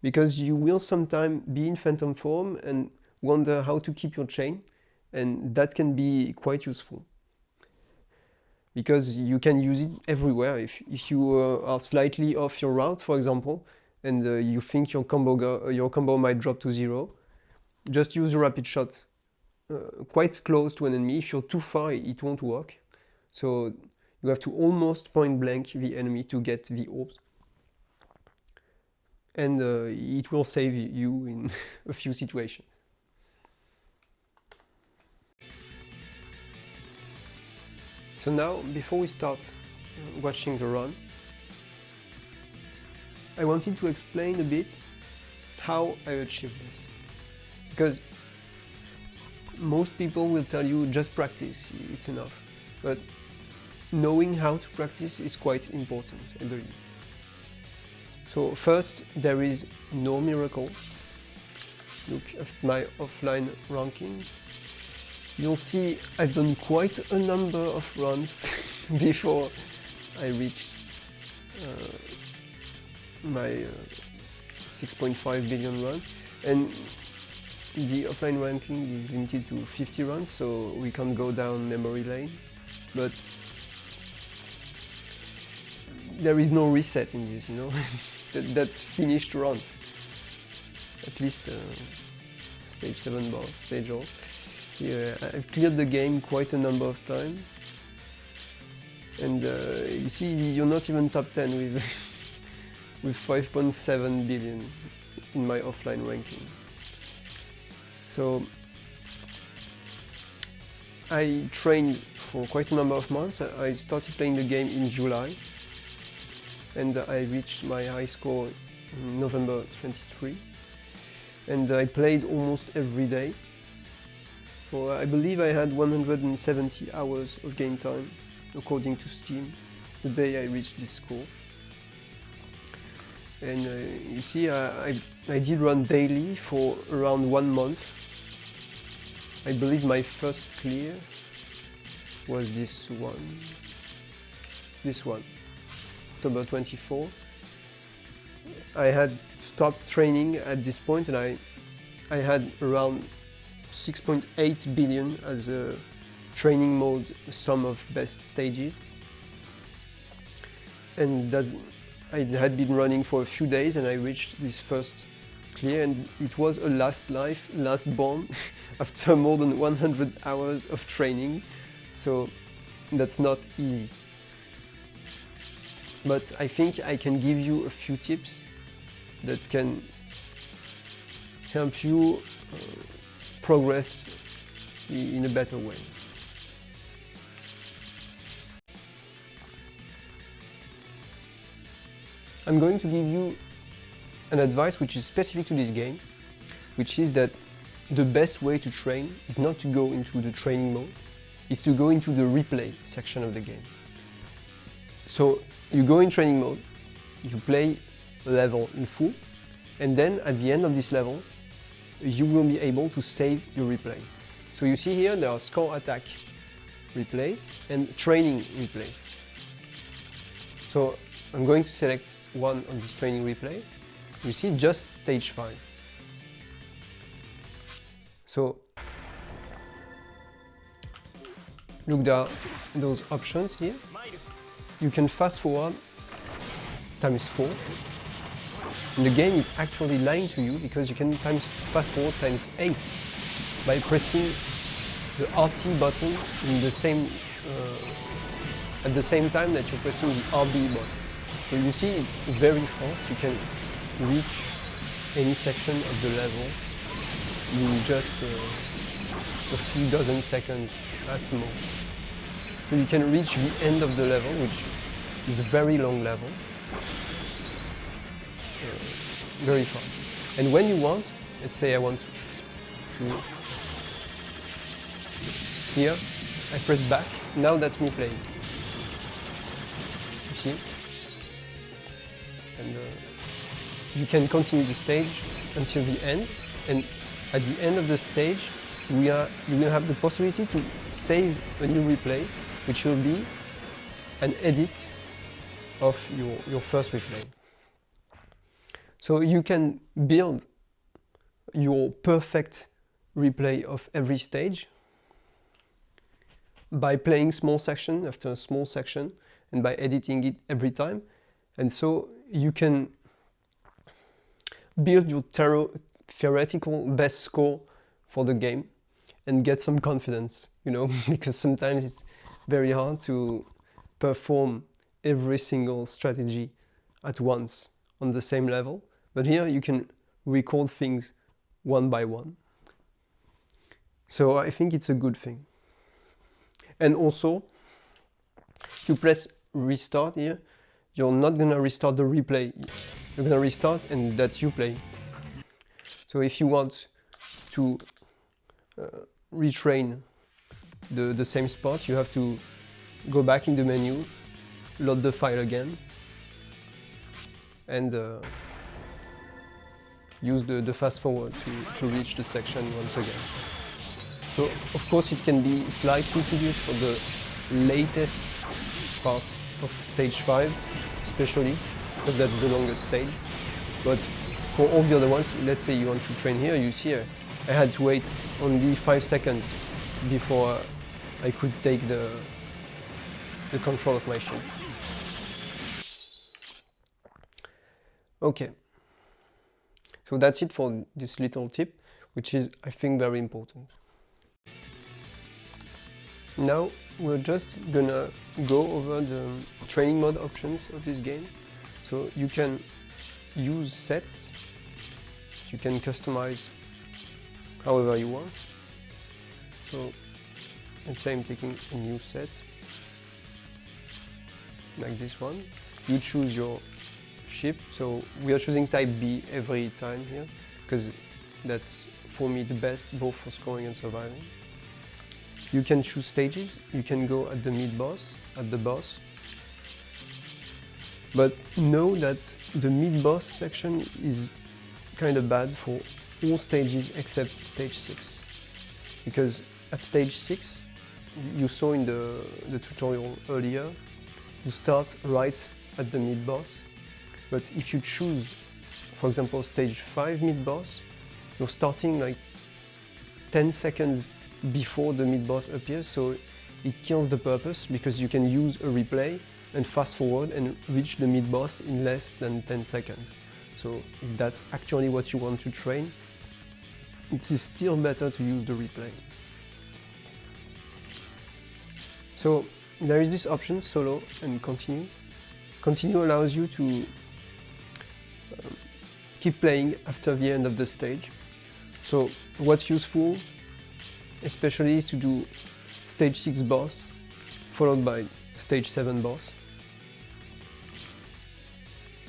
because you will sometimes be in phantom form and wonder how to keep your chain, and that can be quite useful because you can use it everywhere. If you are slightly off your route, for example, and you think your combo might drop to 0, just use a rapid shot quite close to an enemy. If you're too far, it won't work. So you have to almost point blank the enemy to get the orbs. And it will save you in a few situations. So now, before we start watching the run, I wanted to explain a bit how I achieved this. Because most people will tell you just practice, it's enough. But knowing how to practice is quite important, I believe. So first, there is no miracle. Look at my offline ranking. You'll see I've done quite a number of runs before I reached my 6.5 billion run. And the offline ranking is limited to 50 runs, so we can't go down memory lane. But there is no reset in this, you know. That's finished runs. At least stage 7 boss, stage all. Yeah, I've cleared the game quite a number of times. And you see, you're not even top 10 with with 5.7 billion in my offline ranking. So I trained for quite a number of months. I started playing the game in July, and I reached my high score in November 23, and I played almost every day. So I believe I had 170 hours of game time according to Steam the day I reached this score. And you see, I did run daily for around 1 month. I believe my first clear was this one, October 24. I had stopped training at this point, and I had around 6.8 billion as a training mode sum of best stages. And that I had been running for a few days, and I reached this first clear, and it was a last life, last born after more than 100 hours of training. So that's not easy. But I think I can give you a few tips that can help you progress in a better way. I'm going to give you an advice which is specific to this game, which is that the best way to train is not to go into the training mode, is to go into the replay section of the game. So you go in training mode, you play a level in full, and then at the end of this level, you will be able to save your replay. So you see here there are score attack replays and training replays. So I'm going to select one of these training replays. You see just stage 5. So look at those options here. You can fast forward times 4. And the game is actually lying to you, because you can fast forward times 8 by pressing the RT button in the same at the same time that you're pressing the RB button. So you see it's very fast. You can reach any section of the level in just a few dozen seconds at most. So you can reach the end of the level, which is a very long level, very fast. And when you want, let's say I want to here, I press back. Now that's me playing. You see? And you can continue the stage until the end, and at the end of the stage you will have the possibility to save a new replay, which will be an edit of your first replay. So you can build your perfect replay of every stage by playing small section after small section and by editing it every time. And so you can build your theoretical best score for the game and get some confidence, you know, because sometimes it's very hard to perform every single strategy at once on the same level. But here you can record things one by one. So I think it's a good thing. And also, if you press restart here, you're not gonna restart the replay. You're gonna restart, and that's you playing. So if you want to retrain the same spot, you have to go back in the menu, load the file again, and use the fast forward to reach the section once again. So of course it can be slightly tedious for the latest part of stage 5, especially because that's the longest stage. But for all the other ones, let's say you want to train here, you see I had to wait only 5 seconds before I could take the control of my shin. Okay, so that's it for this little tip, which is, I think, very important. Now we're just gonna go over the training mode options of this game. So you can use sets. You can customize however you want. So let's say I'm taking a new set, like this one. You choose your ship, so we are choosing type B every time here, because that's for me the best, both for scoring and surviving. You can choose stages, you can go at the mid-boss, at the boss, but know that the mid-boss section is kind of bad for all stages except stage 6, because at stage 6, you saw in the tutorial earlier, you start right at the mid-boss, but if you choose, for example, stage 5 mid-boss, you're starting like 10 seconds before the mid-boss appears, so it kills the purpose, because you can use a replay and fast forward and reach the mid-boss in less than 10 seconds. So if that's actually what you want to train, it is still better to use the replay. So there is this option, solo and continue. Continue allows you to keep playing after the end of the stage. So what's useful, especially, is to do stage 6 boss, followed by stage 7 boss.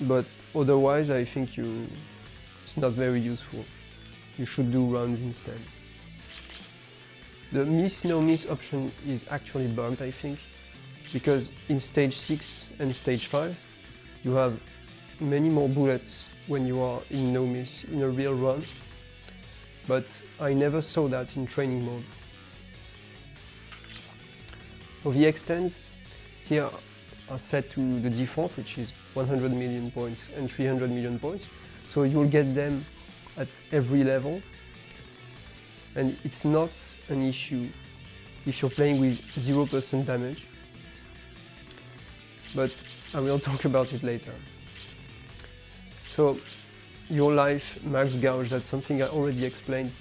But otherwise, I think it's not very useful. You should do runs instead. The miss no miss option is actually bugged, I think, because in stage 6 and stage 5, you have many more bullets when you are in no miss, in a real run. But I never saw that in training mode. So the extends here are set to the default, which is 100 million points and 300 million points. So you'll get them at every level. And it's not an issue if you're playing with 0% damage. But I will talk about it later. So your life max gouge, that's something I already explained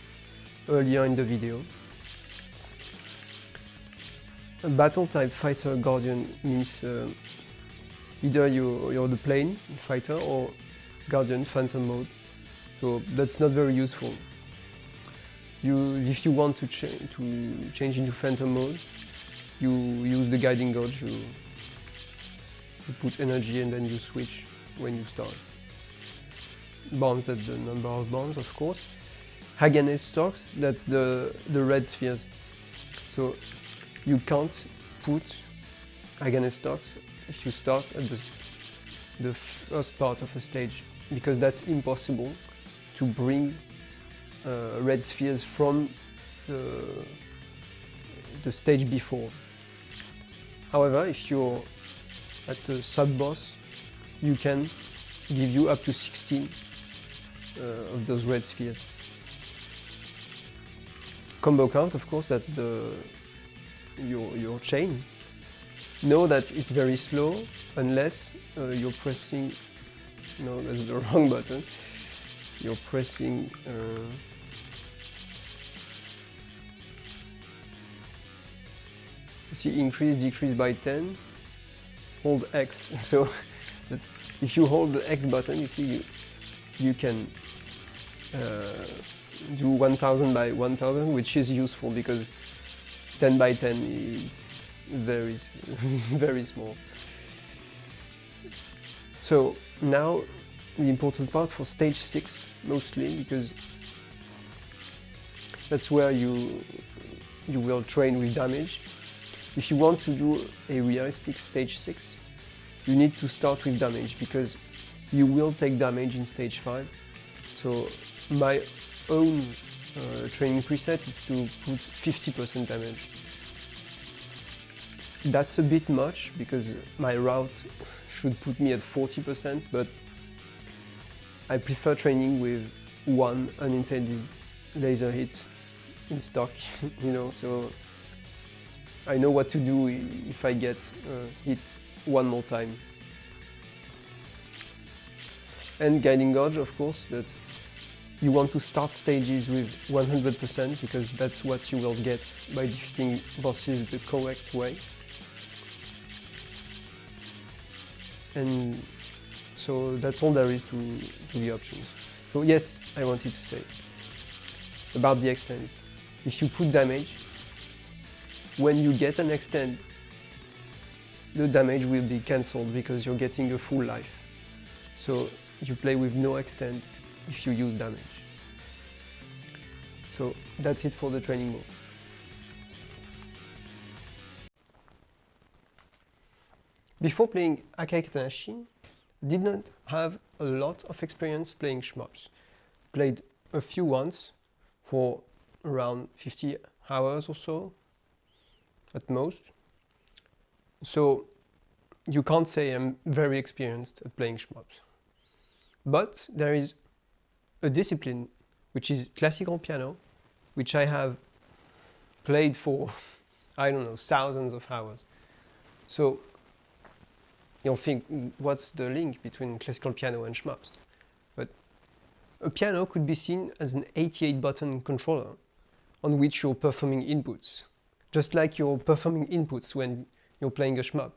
earlier in the video. A battle type fighter guardian means either you're the plane fighter or guardian phantom mode. So that's not very useful. If you want to change into phantom mode, you use the guiding gauge. You put energy and then you switch when you start. Bombs, that's the number of bombs, of course. Haganese stocks, that's the red spheres. So you can't put Haganese stocks if you start at the first part of a stage, because that's impossible to bring red spheres from the stage before. However, if you're at the sub-boss, you can give you up to 16 of those red spheres. Combo count, of course, that's your chain. Know that it's very slow unless you're pressing, no, that's the wrong button. You're pressing you see, increase, decrease by 10, hold X. So that's, if you hold the X button, you see you can do 1000 by 1000, which is useful because 10 by 10 is very, very small. So now the important part for stage 6 mostly, because that's where you will train with damage. If you want to do a realistic stage 6, you need to start with damage, because you will take damage in stage 5. So my own training preset is to put 50% damage. That's a bit much, because my route should put me at 40%, but I prefer training with one unintended laser hit in stock, you know, so I know what to do if I get hit one more time. And guiding gauge, of course, that you want to start stages with 100%, because that's what you will get by defeating bosses the correct way. And So that's all there is to the options. So yes, I wanted to say about the extends. If you put damage, when you get an extend, the damage will be cancelled because you're getting a full life. So you play with no extend if you use damage. So that's it for the training mode. Before playing Akai Katana Shin, I did not have a lot of experience playing Shmups. Played a few once for around 50 hours or so, at most. So you can't say I'm very experienced at playing Shmups. But there is a discipline which is classical piano, which I have played for, I don't know, thousands of hours. So you'll think, what's the link between classical piano and Shmups? But a piano could be seen as an 88-button controller on which you're performing inputs, just like you're performing inputs when you're playing a Shmup.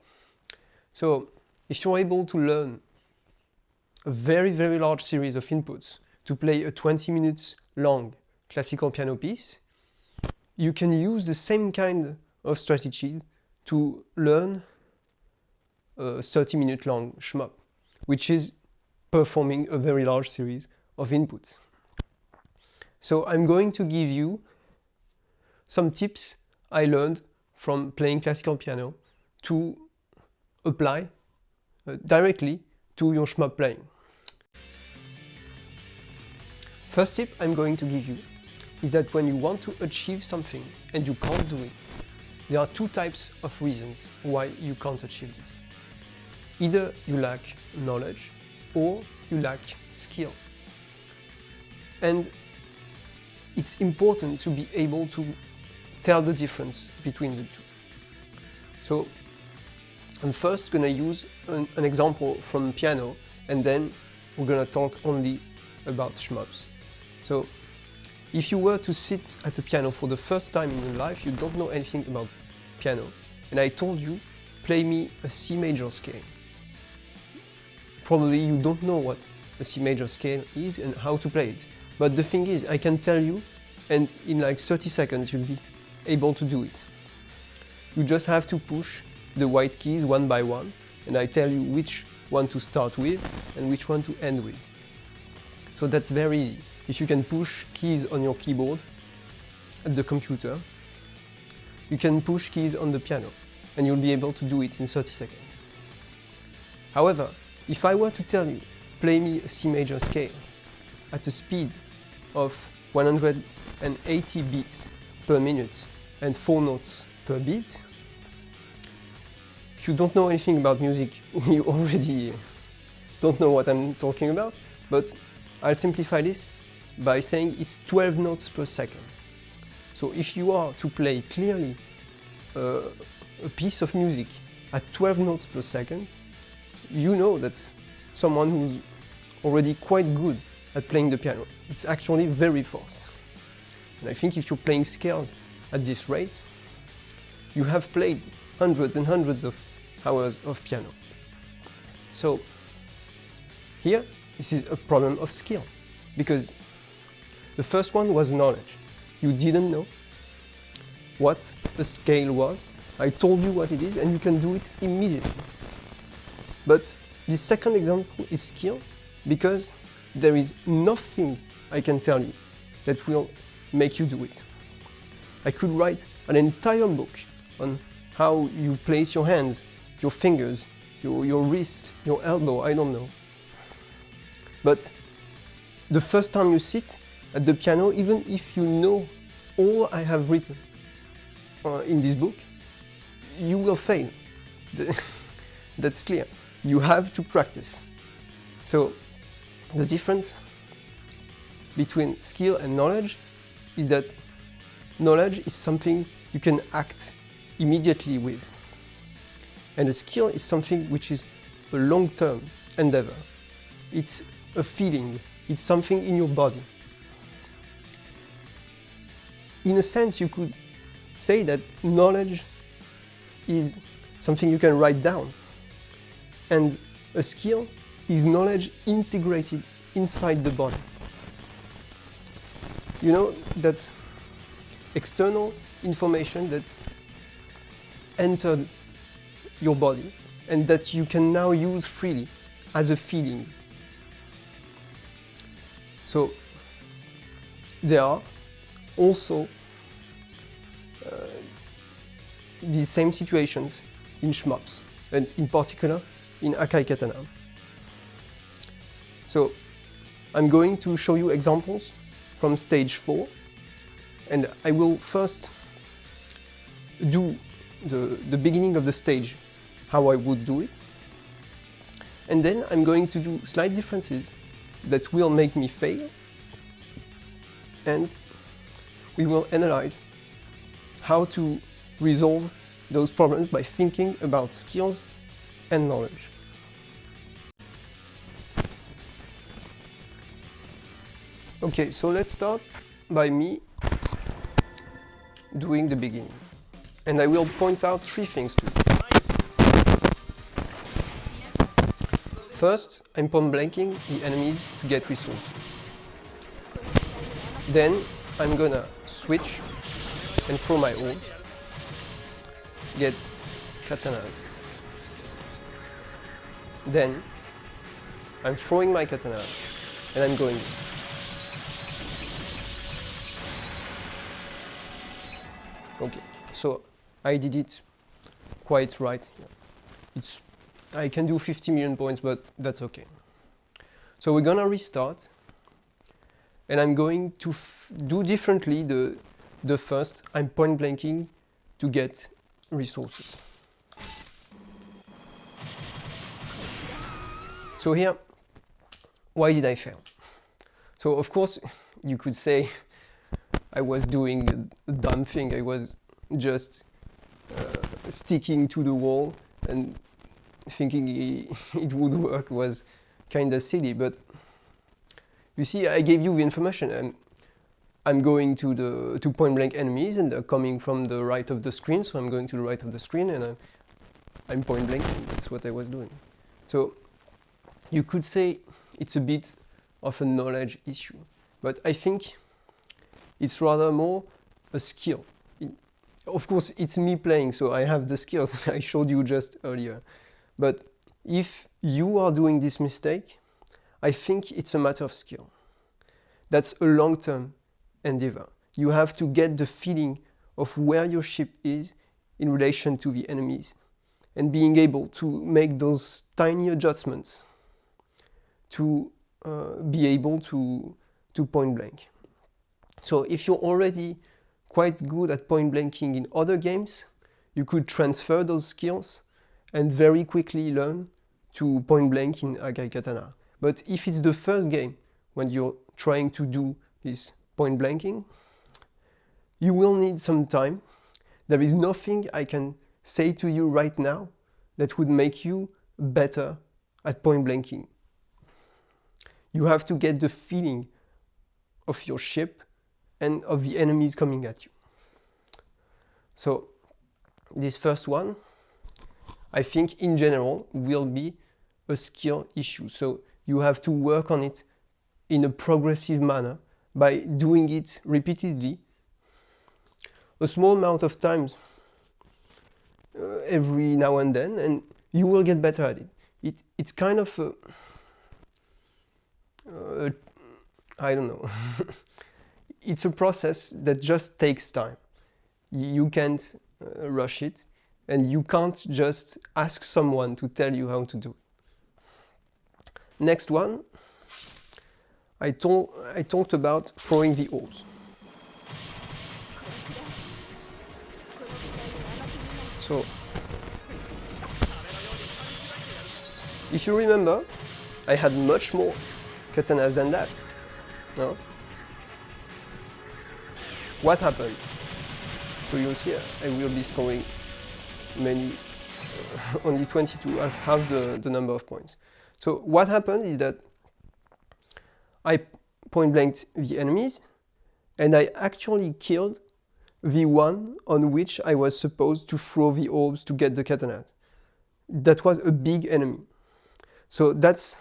So if you're able to learn a very, very large series of inputs to play a 20 minutes long classical piano piece, you can use the same kind of strategy to learn a 30-minute long Shmup, which is performing a very large series of inputs. So I'm going to give you some tips I learned from playing classical piano to apply directly to your Shmup playing. First tip I'm going to give you is that when you want to achieve something and you can't do it, there are two types of reasons why you can't achieve this. Either you lack knowledge or you lack skill. And it's important to be able to tell the difference between the two. So I'm first going to use an example from piano, and then we're going to talk only about Shmups. So if you were to sit at a piano for the first time in your life, you don't know anything about piano, and I told you, play me a C major scale. Probably you don't know what a C major scale is and how to play it. But the thing is, I can tell you, and in like 30 seconds you'll be able to do it. You just have to push the white keys one by one, and I tell you which one to start with and which one to end with. So that's very easy. If you can push keys on your keyboard at the computer, you can push keys on the piano, and you'll be able to do it in 30 seconds. However, if I were to tell you, play me a C major scale at a speed of 180 beats per minute and 4 notes per beat, if you don't know anything about music, you already don't know what I'm talking about, but I'll simplify this by saying it's 12 notes per second. So if you are to play clearly a piece of music at 12 notes per second, you know that's someone who's already quite good at playing the piano. It's actually very fast. And I think if you're playing scales at this rate, you have played hundreds and hundreds of hours of piano. So here, this is a problem of skill, because the first one was knowledge. You didn't know what the scale was. I told you what it is, and you can do it immediately. But the second example is skill, because there is nothing I can tell you that will make you do it. I could write an entire book on how you place your hands, your fingers, your wrist, your elbow, I don't know. But the first time you sit at the piano, even if you know all I have written in this book, you will fail. That's clear. You have to practice. So the difference between skill and knowledge is that knowledge is something you can act immediately with. And a skill is something which is a long-term endeavor. It's a feeling, it's something in your body. In a sense, you could say that knowledge is something you can write down, and a skill is knowledge integrated inside the body. You know, that's external information that entered your body and that you can now use freely as a feeling. So there are also these same situations in Shmups, and in particular in Akai Katana. So I'm going to show you examples from stage 4, and I will first do the beginning of the stage, how I would do it, and then I'm going to do slight differences that will make me fail, and we will analyze how to resolve those problems by thinking about skills and knowledge. Okay, so let's start by me doing the beginning. And I will point out 3 things to you. First, I'm point blanking the enemies to get resources. Then I'm gonna switch and throw my ult, get katanas. Then I'm throwing my katana and I'm going. Okay, so I did it quite right here. I can do 50 million points, but that's okay. So we're gonna restart, and I'm going to do differently the first. I'm point blanking to get resources. So here, why did I fail? So of course, you could say I was doing a dumb thing. I was just sticking to the wall and thinking it would work was kind of silly. But you see, I gave you the information, and I'm going to point blank enemies, and they're coming from the right of the screen. So I'm going to the right of the screen, and I'm point blanking. That's what I was doing. So you could say it's a bit of a knowledge issue, but I think it's rather more a skill. Of course, it's me playing, so I have the skills I showed you just earlier. But if you are doing this mistake, I think it's a matter of skill. That's a long-term endeavor. You have to get the feeling of where your ship is in relation to the enemies, and being able to make those tiny adjustments to be able to point blank. So if you're already quite good at point blanking in other games, you could transfer those skills and very quickly learn to point blank in Akai Katana. But if it's the first game when you're trying to do this point blanking, you will need some time. There is nothing I can say to you right now that would make you better at point blanking. You have to get the feeling of your ship and of the enemies coming at you. So this first one, I think in general will be a skill issue. So you have to work on it in a progressive manner by doing it repeatedly, a small amount of times every now and then, and you will get better at it. It's kind of I don't know. It's a process that just takes time. You can't rush it, and you can't just ask someone to tell you how to do it. Next one, I talked about throwing the ult. So, if you remember, I had much more katanas than that. No? What happened? So you see, I will be scoring only 22, I have the number of points. So what happened is that I point blanked the enemies, and I actually killed the one on which I was supposed to throw the orbs to get the katana. That was a big enemy. So that's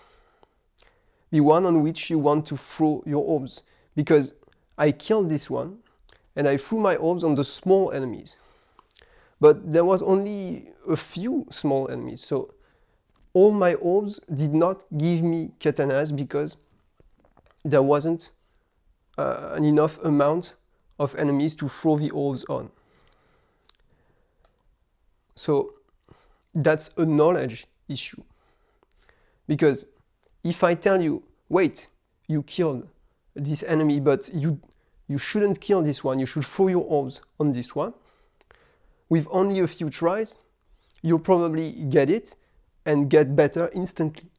the one on which you want to throw your orbs, because I killed this one and I threw my orbs on the small enemies. But there was only a few small enemies, so all my orbs did not give me katanas because there wasn't an enough amount of enemies to throw the orbs on. So that's a knowledge issue. Because if I tell you, wait, you killed this enemy, but you shouldn't kill this one, you should throw your orbs on this one, with only a few tries, you'll probably get it and get better instantly.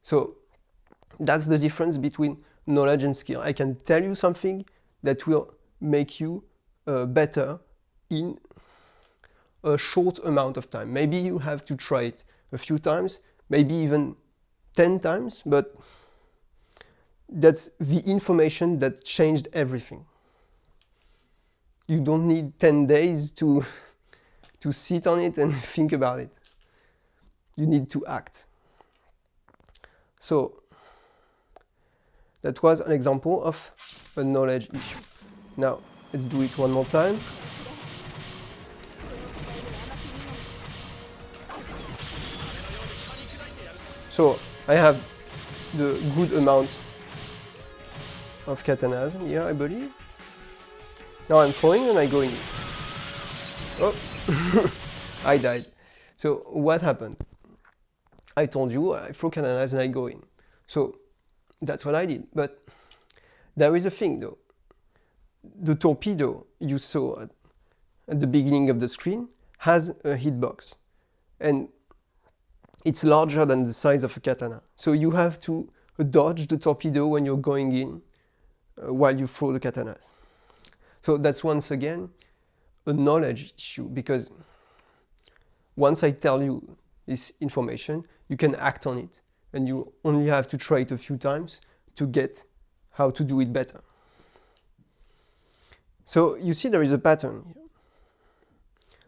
So that's the difference between knowledge and skill. I can tell you something that will make you better in a short amount of time. Maybe you have to try it a few times, maybe even 10 times, but that's the information that changed everything. You don't need 10 days to sit on it and think about it. You need to act. So that was an example of a knowledge issue. Now, let's do it one more time. So I have the good amount of katanas here, I believe. Now I'm throwing and I go in. Oh, I died. So what happened? I told you, I throw katanas and I go in. So that's what I did. But there is a thing though. The torpedo you saw at the beginning of the screen has a hitbox. And it's larger than the size of a katana. So you have to dodge the torpedo when you're going in while you throw the katanas. So that's once again a knowledge issue, because once I tell you this information, you can act on it, and you only have to try it a few times to get how to do it better. So you see there is a pattern here.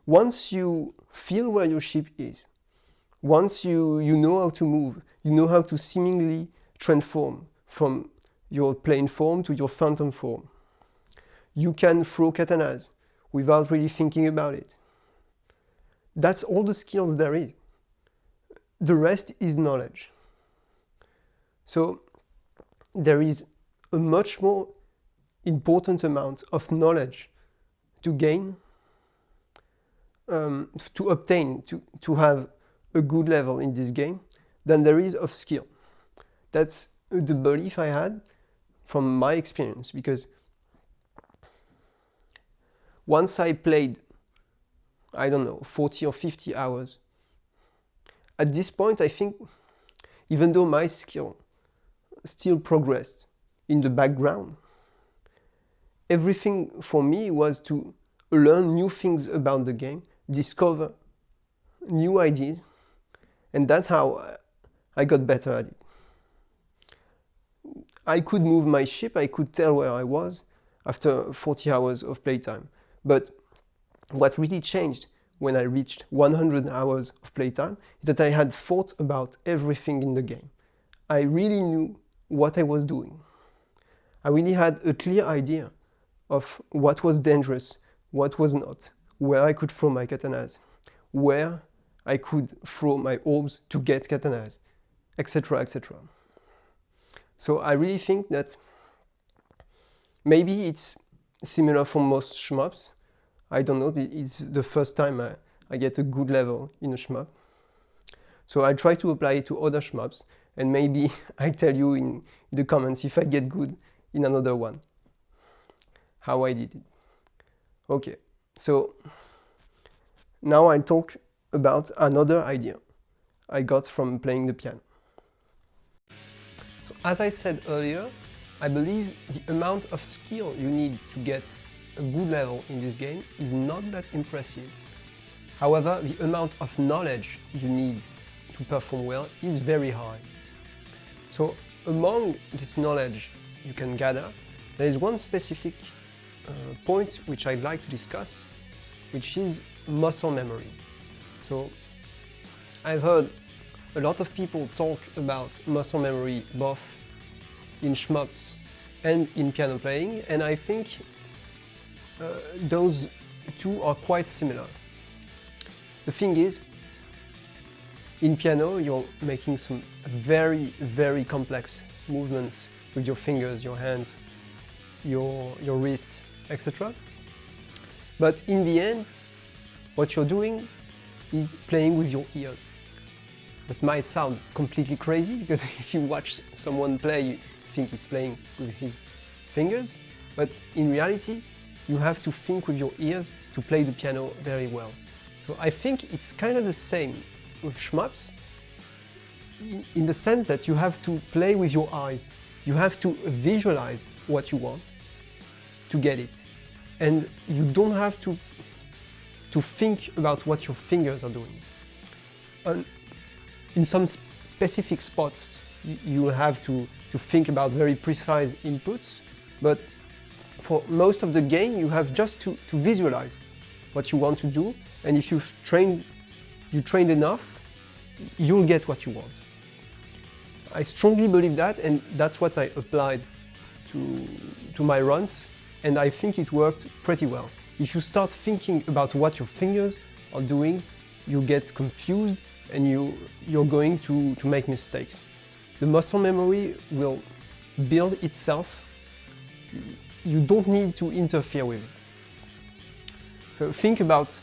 Once you feel where your ship is, once you know how to move, you know how to seemingly transform from your plane form to your phantom form, you can throw katanas without really thinking about it. That's all the skills there is. The rest is knowledge. So there is a much more important amount of knowledge to gain, to obtain, to have a good level in this game than there is of skill. That's the belief I had from my experience, because once I played, I don't know, 40 or 50 hours, at this point I think, even though my skill still progressed in the background, everything for me was to learn new things about the game, discover new ideas, and that's how I got better at it. I could move my ship, I could tell where I was after 40 hours of playtime. But what really changed when I reached 100 hours of playtime is that I had thought about everything in the game. I really knew what I was doing. I really had a clear idea of what was dangerous, what was not, where I could throw my katanas, where I could throw my orbs to get katanas, etc., etc. So I really think that maybe it's similar for most shmups. I don't know, it's the first time I get a good level in a shmup. So I try to apply it to other shmups, and maybe I tell you in the comments if I get good in another one, how I did it. Okay, so now I'll talk about another idea I got from playing the piano. So as I said earlier, I believe the amount of skill you need to get a good level in this game is not that impressive. However, the amount of knowledge you need to perform well is very high. So among this knowledge you can gather, there is one specific point which I'd like to discuss, which is muscle memory. So I've heard a lot of people talk about muscle memory both in shmups and in piano playing, and I think those two are quite similar. The thing is, in piano you're making some very, very complex movements with your fingers, your hands, your wrists, etc. But in the end, what you're doing is playing with your ears. That might sound completely crazy, because if you watch someone play, you think he's playing with his fingers, but in reality, you have to think with your ears to play the piano very well. So I think it's kind of the same with shmups, in the sense that you have to play with your eyes. You have to visualize what you want to get it. And you don't have to think about what your fingers are doing. In some specific spots, you have to think about very precise inputs, but for most of the game, you have just to visualize what you want to do, and if you trained enough, you'll get what you want. I strongly believe that, and that's what I applied to my runs, and I think it worked pretty well. If you start thinking about what your fingers are doing, you get confused and you're going to make mistakes. The muscle memory will build itself. You don't need to interfere with it. So think about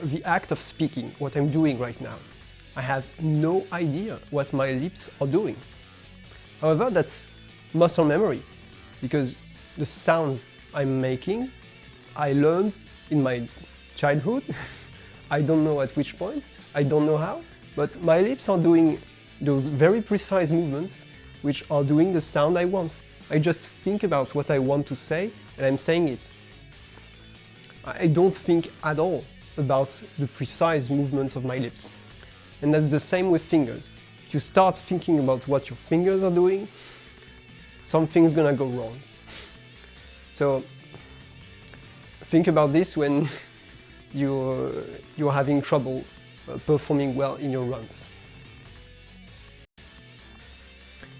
the act of speaking, what I'm doing right now. I have no idea what my lips are doing. However, that's muscle memory, because the sounds I'm making, I learned in my childhood. I don't know at which point, I don't know how, but my lips are doing those very precise movements which are doing the sound I want. I just think about what I want to say and I'm saying it. I don't think at all about the precise movements of my lips. And that's the same with fingers. If you start thinking about what your fingers are doing, something's gonna go wrong. So think about this when you're having trouble performing well in your runs.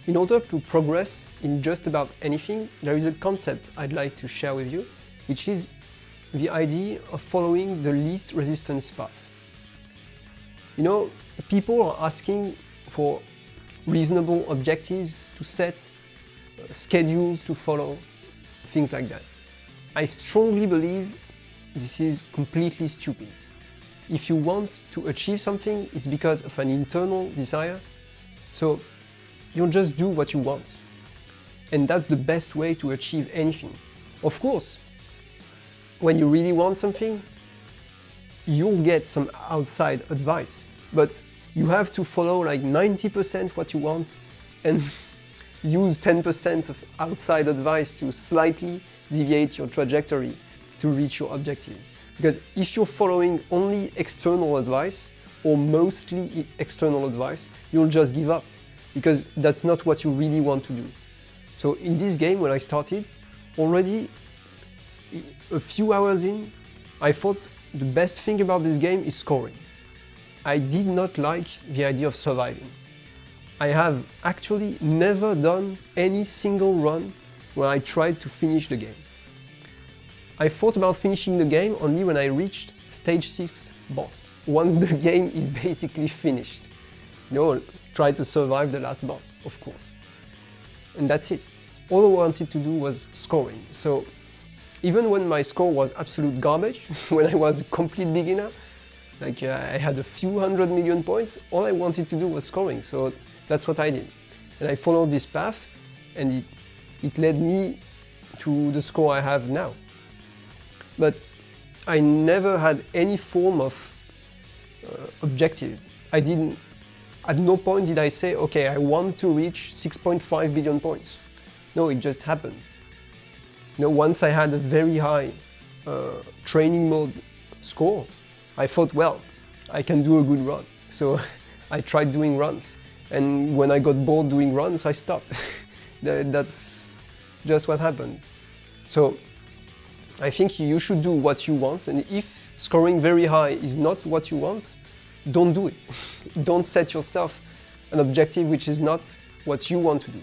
In order to progress in just about anything, there is a concept I'd like to share with you, which is the idea of following the least resistance path. You know, people are asking for reasonable objectives to set, schedules to follow, things like that. I strongly believe this is completely stupid. If you want to achieve something, it's because of an internal desire, so you'll just do what you want. And that's the best way to achieve anything. Of course, when you really want something, you'll get some outside advice, but you have to follow like 90% what you want and use 10% of outside advice to slightly deviate your trajectory to reach your objective. Because if you're following only external advice or mostly external advice, you'll just give up, because that's not what you really want to do. So in this game, when I started, already a few hours in, I thought the best thing about this game is scoring. I did not like the idea of surviving. I have actually never done any single run where I tried to finish the game. I thought about finishing the game only when I reached stage 6 boss, once the game is basically finished. You know, try to survive the last boss, of course. And that's it. All I wanted to do was scoring. So even when my score was absolute garbage, when I was a complete beginner, like I had a few 100 million points, all I wanted to do was scoring. So that's what I did. And I followed this path, and it led me to the score I have now. But I never had any form of objective. At no point did I say, okay, I want to reach 6.5 billion points. No, it just happened. You know, once I had a very high training mode score, I thought, well, I can do a good run. So I tried doing runs. And when I got bored doing runs, I stopped. That's just what happened. So I think you should do what you want, and if scoring very high is not what you want, don't do it. Don't set yourself an objective which is not what you want to do.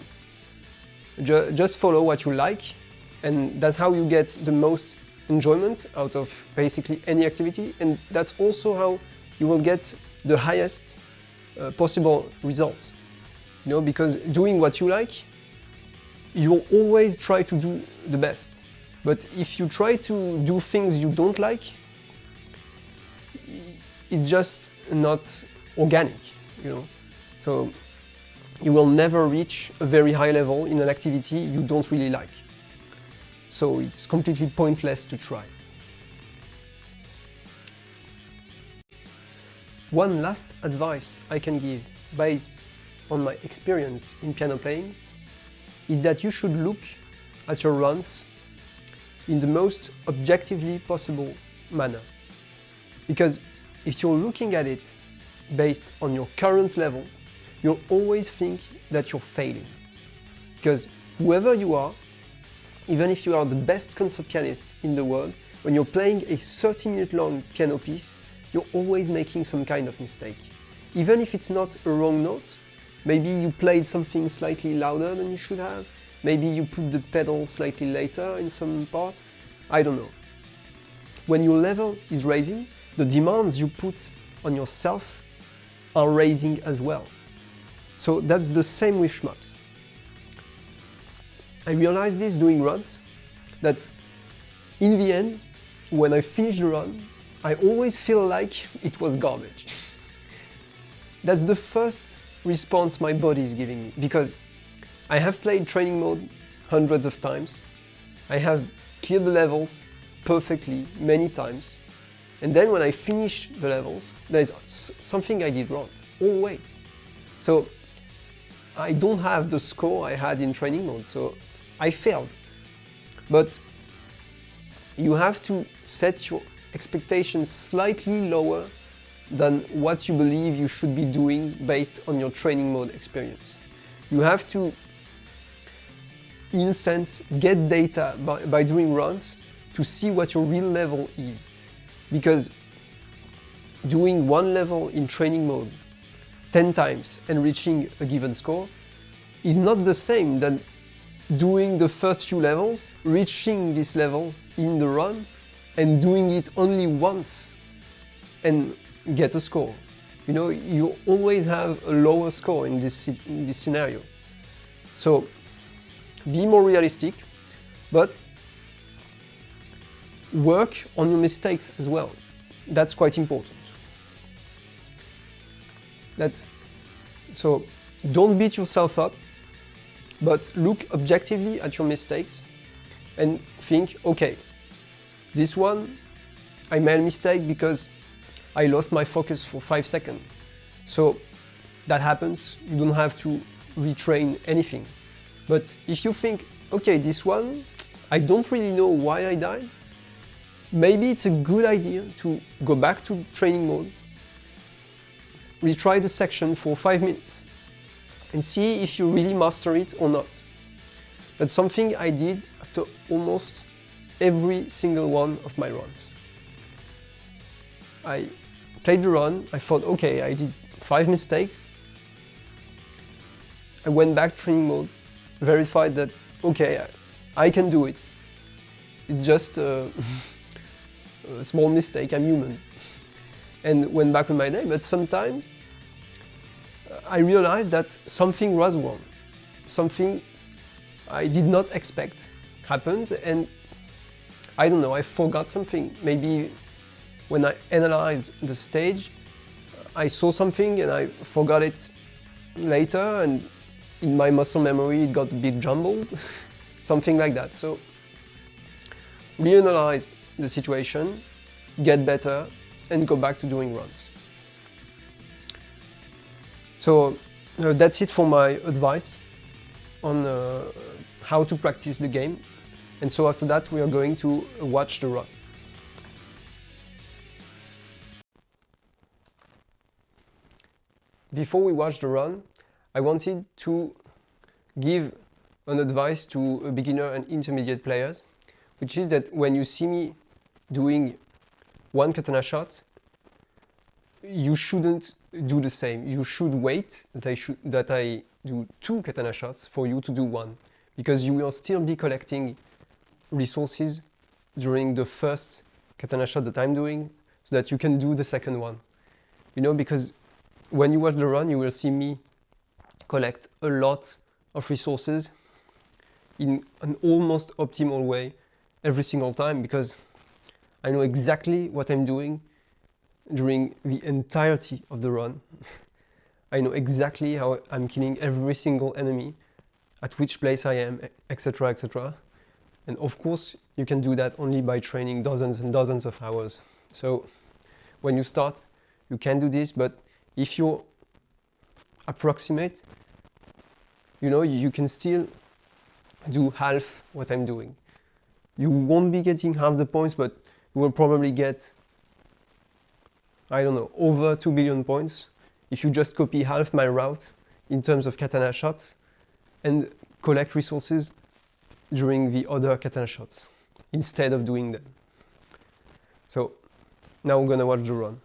Just follow what you like, and that's how you get the most enjoyment out of basically any activity, and that's also how you will get the highest possible results. You know, because doing what you like, you will always try to do the best. But if you try to do things you don't like, it's just not organic, you know. So you will never reach a very high level in an activity you don't really like. So it's completely pointless to try. One last advice I can give based on my experience in piano playing is that you should look at your runs in the most objectively possible manner. Because if you're looking at it based on your current level, you'll always think that you're failing. Because whoever you are, even if you are the best concert pianist in the world, when you're playing a 30-minute long piano piece, you're always making some kind of mistake. Even if it's not a wrong note, maybe you played something slightly louder than you should have, maybe you put the pedal slightly later in some part, I don't know. When your level is raising, the demands you put on yourself are raising as well. So that's the same with Shmups. I realized this doing runs, that in the end, when I finish the run, I always feel like it was garbage. That's the first response my body is giving me, because I have played training mode hundreds of times, I have cleared the levels perfectly many times, and then when I finish the levels, there's something I did wrong, always. So I don't have the score I had in training mode, so I failed. But you have to set your expectations slightly lower than what you believe you should be doing based on your training mode experience. You have to, in a sense, get data by doing runs to see what your real level is. Because doing one level in training mode 10 times and reaching a given score is not the same than doing the first few levels, reaching this level in the run, and doing it only once and get a score. You know, you always have a lower score in this scenario. So be more realistic, but work on your mistakes as well. That's quite important. So don't beat yourself up, but look objectively at your mistakes and think, okay, this one, I made a mistake because I lost my focus for 5 seconds. So that happens, you don't have to retrain anything. But if you think, okay, this one, I don't really know why I died, maybe it's a good idea to go back to training mode, retry the section for 5 minutes, and see if you really master it or not. That's something I did after almost every single one of my runs. I played the run, I thought, okay, I did 5 mistakes. I went back training mode, verified that, okay, I can do it. It's just a small mistake, I'm human. And went back on my day, but sometimes I realized that something was wrong. Something I did not expect happened, and I don't know, I forgot something. Maybe when I analyzed the stage, I saw something and I forgot it later, and in my muscle memory it got a bit jumbled, something like that. So reanalyze the situation, get better, and go back to doing runs. So that's it for my advice on how to practice the game. And so after that we are going to watch the run. Before we watch the run, I wanted to give an advice to beginner and intermediate players, which is that when you see me doing one katana shot, you shouldn't do the same. You should wait that I do 2 katana shots for you to do 1, because you will still be collecting resources during the first katana shot that I'm doing, so that you can do the second one. You know, because when you watch the run, you will see me collect a lot of resources in an almost optimal way every single time, because I know exactly what I'm doing during the entirety of the run. I know exactly how I'm killing every single enemy, at which place I am, etc, etc. And of course, you can do that only by training dozens and dozens of hours. So when you start, you can do this, but if you approximate, you know, you can still do half what I'm doing. You won't be getting half the points, but you will probably get, I don't know, over 2 billion points if you just copy half my route in terms of katana shots and collect resources during the other katana shots instead of doing them. So now we're gonna watch the run.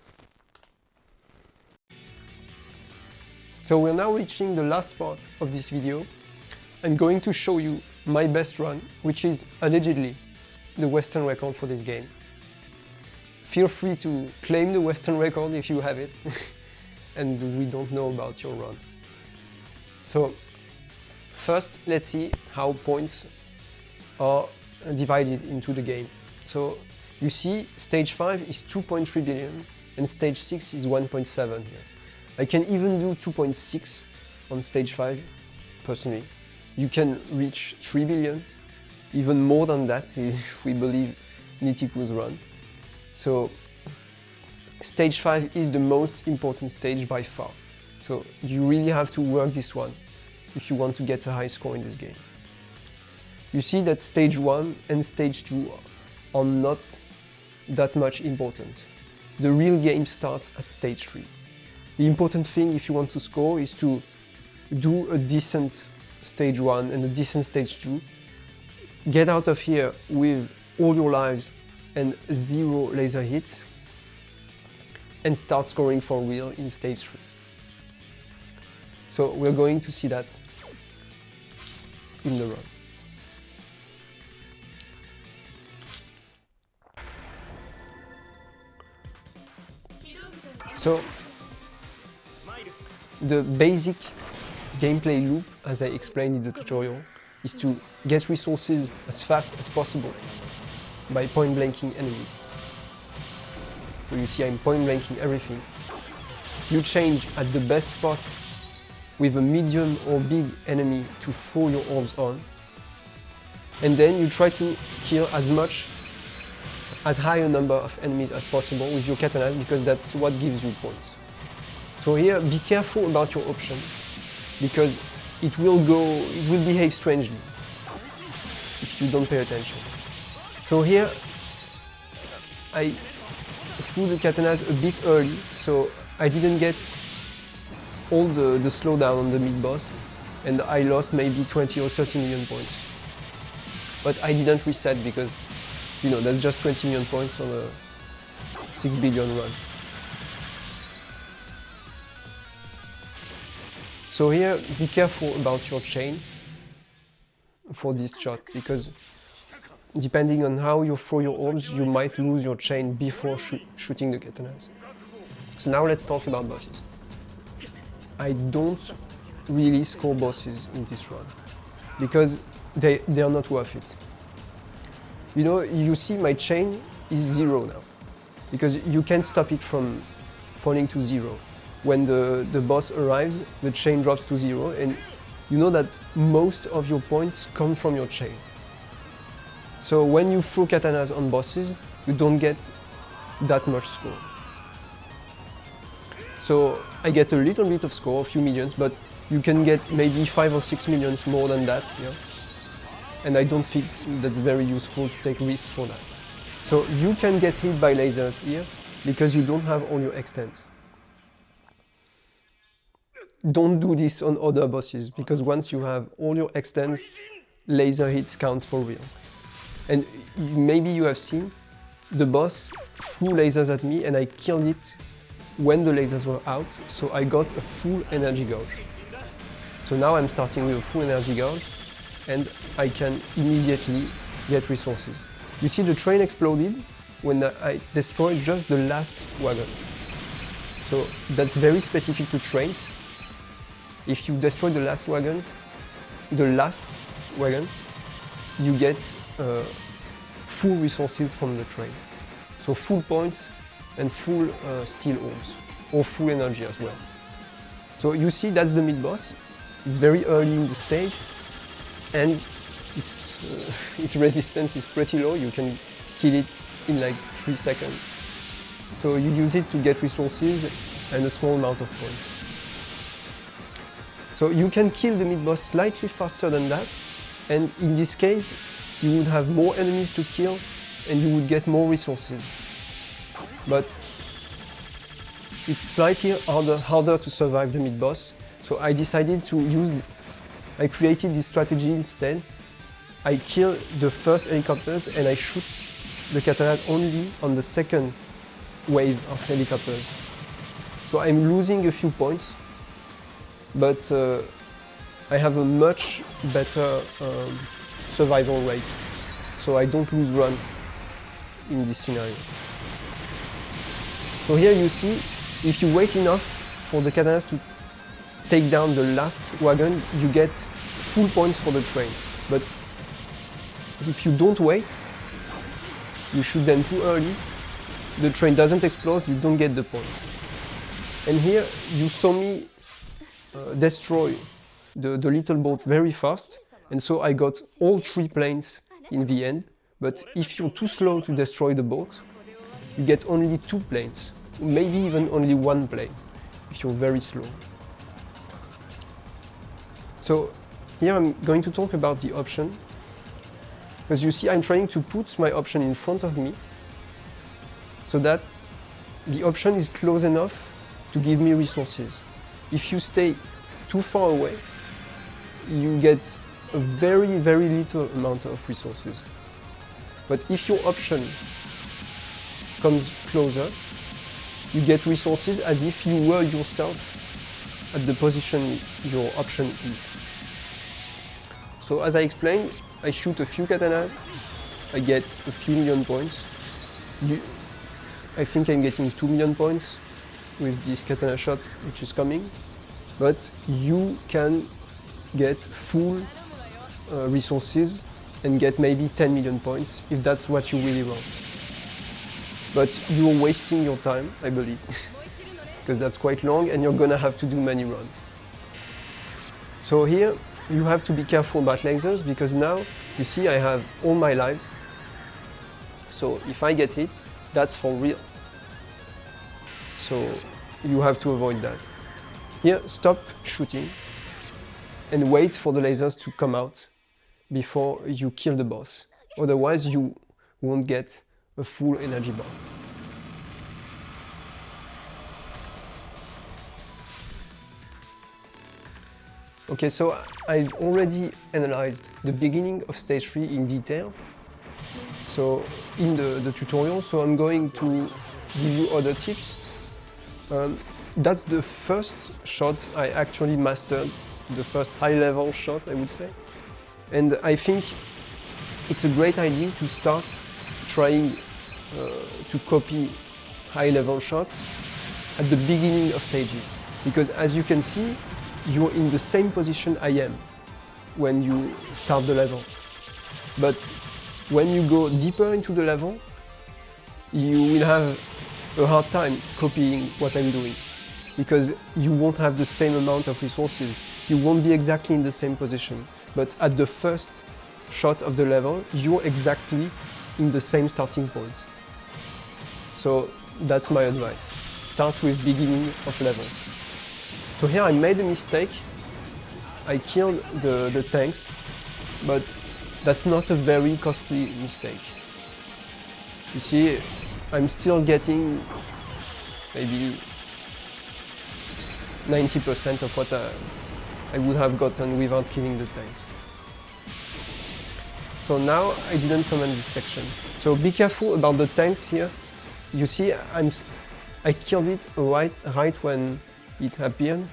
So we're now reaching the last part of this video. I'm going to show you my best run, which is allegedly the Western record for this game. Feel free to claim the Western record if you have it, and we don't know about your run. So first, let's see how points are divided into the game. So you see stage 5 is 2.3 billion and stage 6 is 1.7 here. I can even do 2.6 on stage 5 personally. You can reach 3 billion, even more than that if we believe Nitiku's run. So stage 5 is the most important stage by far. So you really have to work this one if you want to get a high score in this game. You see that stage 1 and stage 2 are not that much important. The real game starts at stage 3. The important thing if you want to score is to do a decent stage 1 and a decent stage 2. Get out of here with all your lives and 0 laser hits, and start scoring for real in stage 3. So we're going to see that in the run. So the basic gameplay loop, as I explained in the tutorial, is to get resources as fast as possible by point blanking enemies. So you see I'm point blanking everything. You change at the best spot with a medium or big enemy to throw your orbs on, and then you try to kill as high a number of enemies as possible with your katanas, because that's what gives you points. So here, be careful about your option, because it will behave strangely if you don't pay attention. So here, I threw the katanas a bit early, so I didn't get all the slowdown on the mid-boss, and I lost maybe 20 or 30 million points. But I didn't reset because, you know, that's just 20 million points on a 6 billion run. So here, be careful about your chain for this shot, because depending on how you throw your orbs, you might lose your chain before shooting the katanas. So now let's talk about bosses. I don't really score bosses in this run, because they are not worth it. You know, you see my chain is 0 now, because you can't stop it from falling to 0. When the boss arrives, the chain drops to 0, and you know that most of your points come from your chain. So when you throw katanas on bosses, you don't get that much score. So I get a little bit of score, a few millions, but you can get maybe 5 or 6 millions more than that here. And I don't think that's very useful to take risks for that. So you can get hit by lasers here because you don't have all your extents. Don't do this on other bosses, because once you have all your extents, laser hits counts for real. And maybe you have seen, the boss threw lasers at me and I killed it when the lasers were out, so I got a full energy gauge. So now I'm starting with a full energy gauge, and I can immediately get resources. You see the train exploded when I destroyed just the last wagon. So that's very specific to trains. If you destroy the last wagon, you get full resources from the train. So full points and full steel ores, or full energy as well. So you see that's the mid-boss. It's very early in the stage, and its resistance is pretty low. You can kill it in like 3 seconds. So you use it to get resources and a small amount of points. So you can kill the mid-boss slightly faster than that, and in this case you would have more enemies to kill and you would get more resources. But it's slightly harder to survive the mid-boss, so I decided to I created this strategy instead. I kill the first helicopters and I shoot the katanas only on the second wave of helicopters. So I'm losing a few points, but I have a much better survival rate, so I don't lose runs in this scenario. So here you see, if you wait enough for the katanas to take down the last wagon, you get full points for the train. But if you don't wait, you shoot them too early, the train doesn't explode, you don't get the points. And here you saw me destroy the little boat very fast, and so I got all 3 planes in the end. But if you're too slow to destroy the boat, you get only 2 planes, maybe even only 1 plane, if you're very slow. So here I'm going to talk about the option, because you see I'm trying to put my option in front of me so that the option is close enough to give me resources. If you stay too far away, you get a very, very little amount of resources. But if your option comes closer, you get resources as if you were yourself at the position your option is. So as I explained, I shoot a few katanas, I get a few million points. I think I'm getting 2 million points with this katana shot which is coming, but you can get full resources and get maybe 10 million points if that's what you really want. But you're wasting your time, I believe, because that's quite long and you're gonna have to do many runs. So here you have to be careful about lasers, because now you see I have all my lives. So if I get hit, that's for real. So you have to avoid that. Here, stop shooting and wait for the lasers to come out before you kill the boss. Otherwise you won't get a full energy bar. Okay, so I've already analyzed the beginning of stage 3 in detail. So in the tutorial, so I'm going to give you other tips. That's the first shot I actually mastered, the first high-level shot, I would say. And I think it's a great idea to start trying to copy high-level shots at the beginning of stages. Because as you can see, you're in the same position I am when you start the level. But when you go deeper into the level, you will have a hard time copying what I'm doing, because you won't have the same amount of resources. You won't be exactly in the same position. But at the first shot of the level, you're exactly in the same starting point. So that's my advice. Start with beginning of levels. So here I made a mistake. I killed the tanks, but that's not a very costly mistake. You see, I'm still getting maybe 90% of what I would have gotten without killing the tanks. So now I didn't comment this section. So be careful about the tanks here. You see, I I killed it right when it appeared.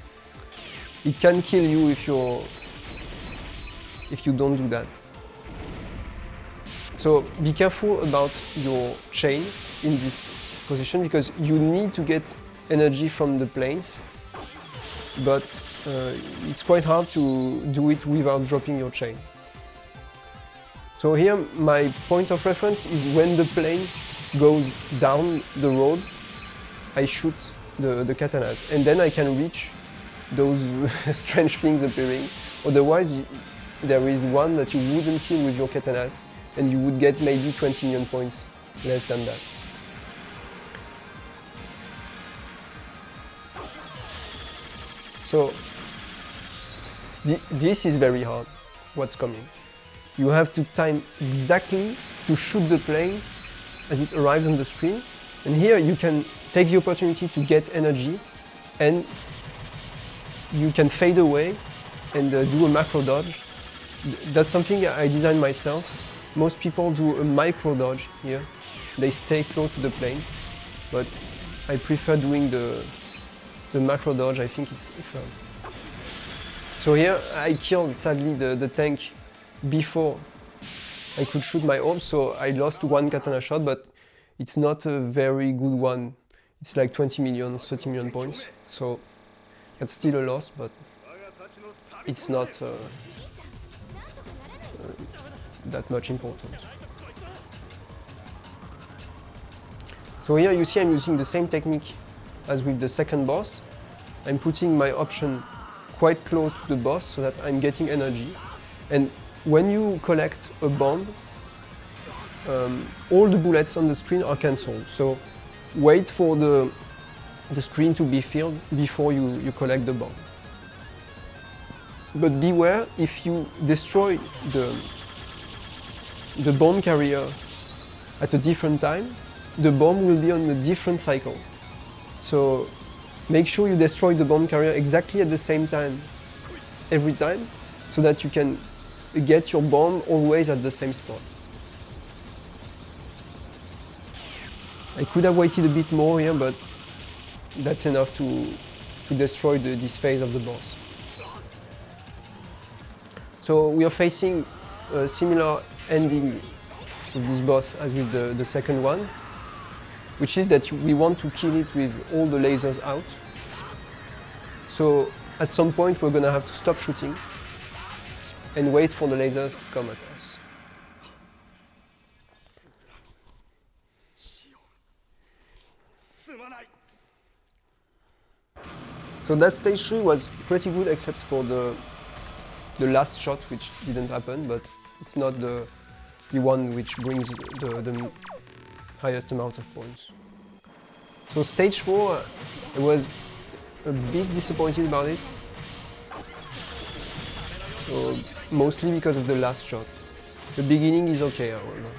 It can kill you if you don't do that. So be careful about your chain in this position because you need to get energy from the planes, but it's quite hard to do it without dropping your chain. So here my point of reference is when the plane goes down the road, I shoot the katanas and then I can reach those strange things appearing. Otherwise there is one that you wouldn't kill with your katanas and you would get maybe 20 million points less than that. So this is very hard, what's coming. You have to time exactly to shoot the plane as it arrives on the screen. And here you can take the opportunity to get energy and you can fade away and do a macro dodge. That's something I designed myself. Most people do a micro dodge here. They stay close to the plane, but I prefer doing the macro dodge. I think it's fun. So here I killed sadly the tank before I could shoot my orb, so I lost one katana shot, but it's not a very good one. It's like 20 million, 30 million points, so that's still a loss, but it's not that much important. So here you see I'm using the same technique as with the second boss. I'm putting my option quite close to the boss so that I'm getting energy. And when you collect a bomb, all the bullets on the screen are cancelled. So wait for the screen to be filled before you collect the bomb. But beware, if you destroy the bomb carrier at a different time, the bomb will be on a different cycle. So make sure you destroy the bomb carrier exactly at the same time every time so that you can get your bomb always at the same spot. I could have waited a bit more here, but that's enough to destroy this phase of the boss. So we are facing a similar ending with this boss as with the second one, which is that we want to kill it with all the lasers out. So at some point we're gonna have to stop shooting and wait for the lasers to come at us. So that stage 3 was pretty good except for the last shot, which didn't happen, but it's not the one which brings the highest amount of points. So stage 4, I was a bit disappointed about it. So mostly because of the last shot. The beginning is okay, however.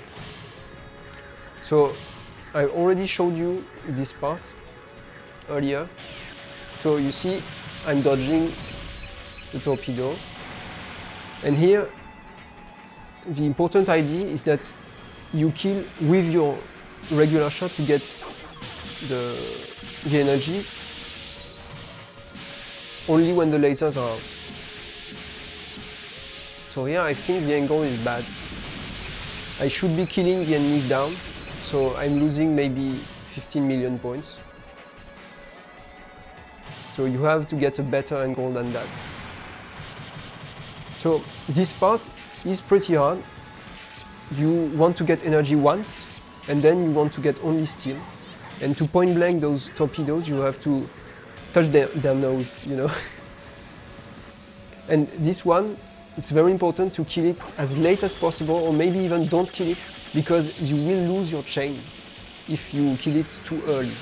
So I already showed you this part earlier. So you see I'm dodging the torpedo. And here the important idea is that you kill with your regular shot to get the energy only when the lasers are out. So here I think the angle is bad. I should be killing the enemies down, so I'm losing maybe 15 million points. So you have to get a better angle than that. So this part is pretty hard. You want to get energy once, and then you want to get only steel. And to point blank those torpedoes, you have to touch their nose, you know. And this one, it's very important to kill it as late as possible, or maybe even don't kill it, because you will lose your chain if you kill it too early.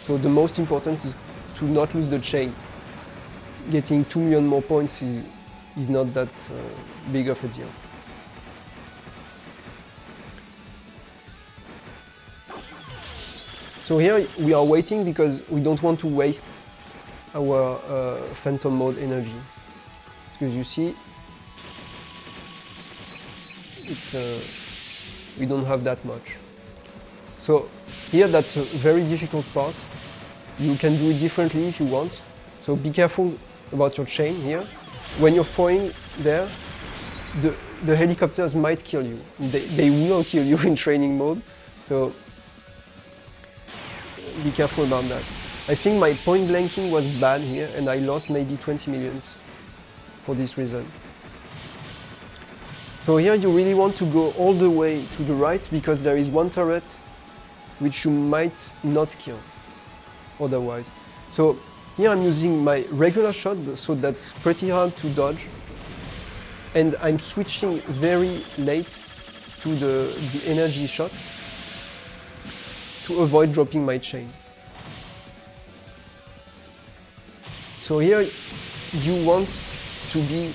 So the most important is to not lose the chain. Getting 2 million more points is not that big of a deal. So here we are waiting because we don't want to waste our phantom mode energy. Because you see, we don't have that much. So here that's a very difficult part. You can do it differently if you want. So be careful about your chain here. When you're throwing there, the helicopters might kill you. They will kill you in training mode. So be careful about that. I think my point blanking was bad here and I lost maybe 20 millions for this reason. So here you really want to go all the way to the right because there is one turret which you might not kill otherwise. So here I'm using my regular shot, so that's pretty hard to dodge. And I'm switching very late to the energy shot to avoid dropping my chain. So here you want to be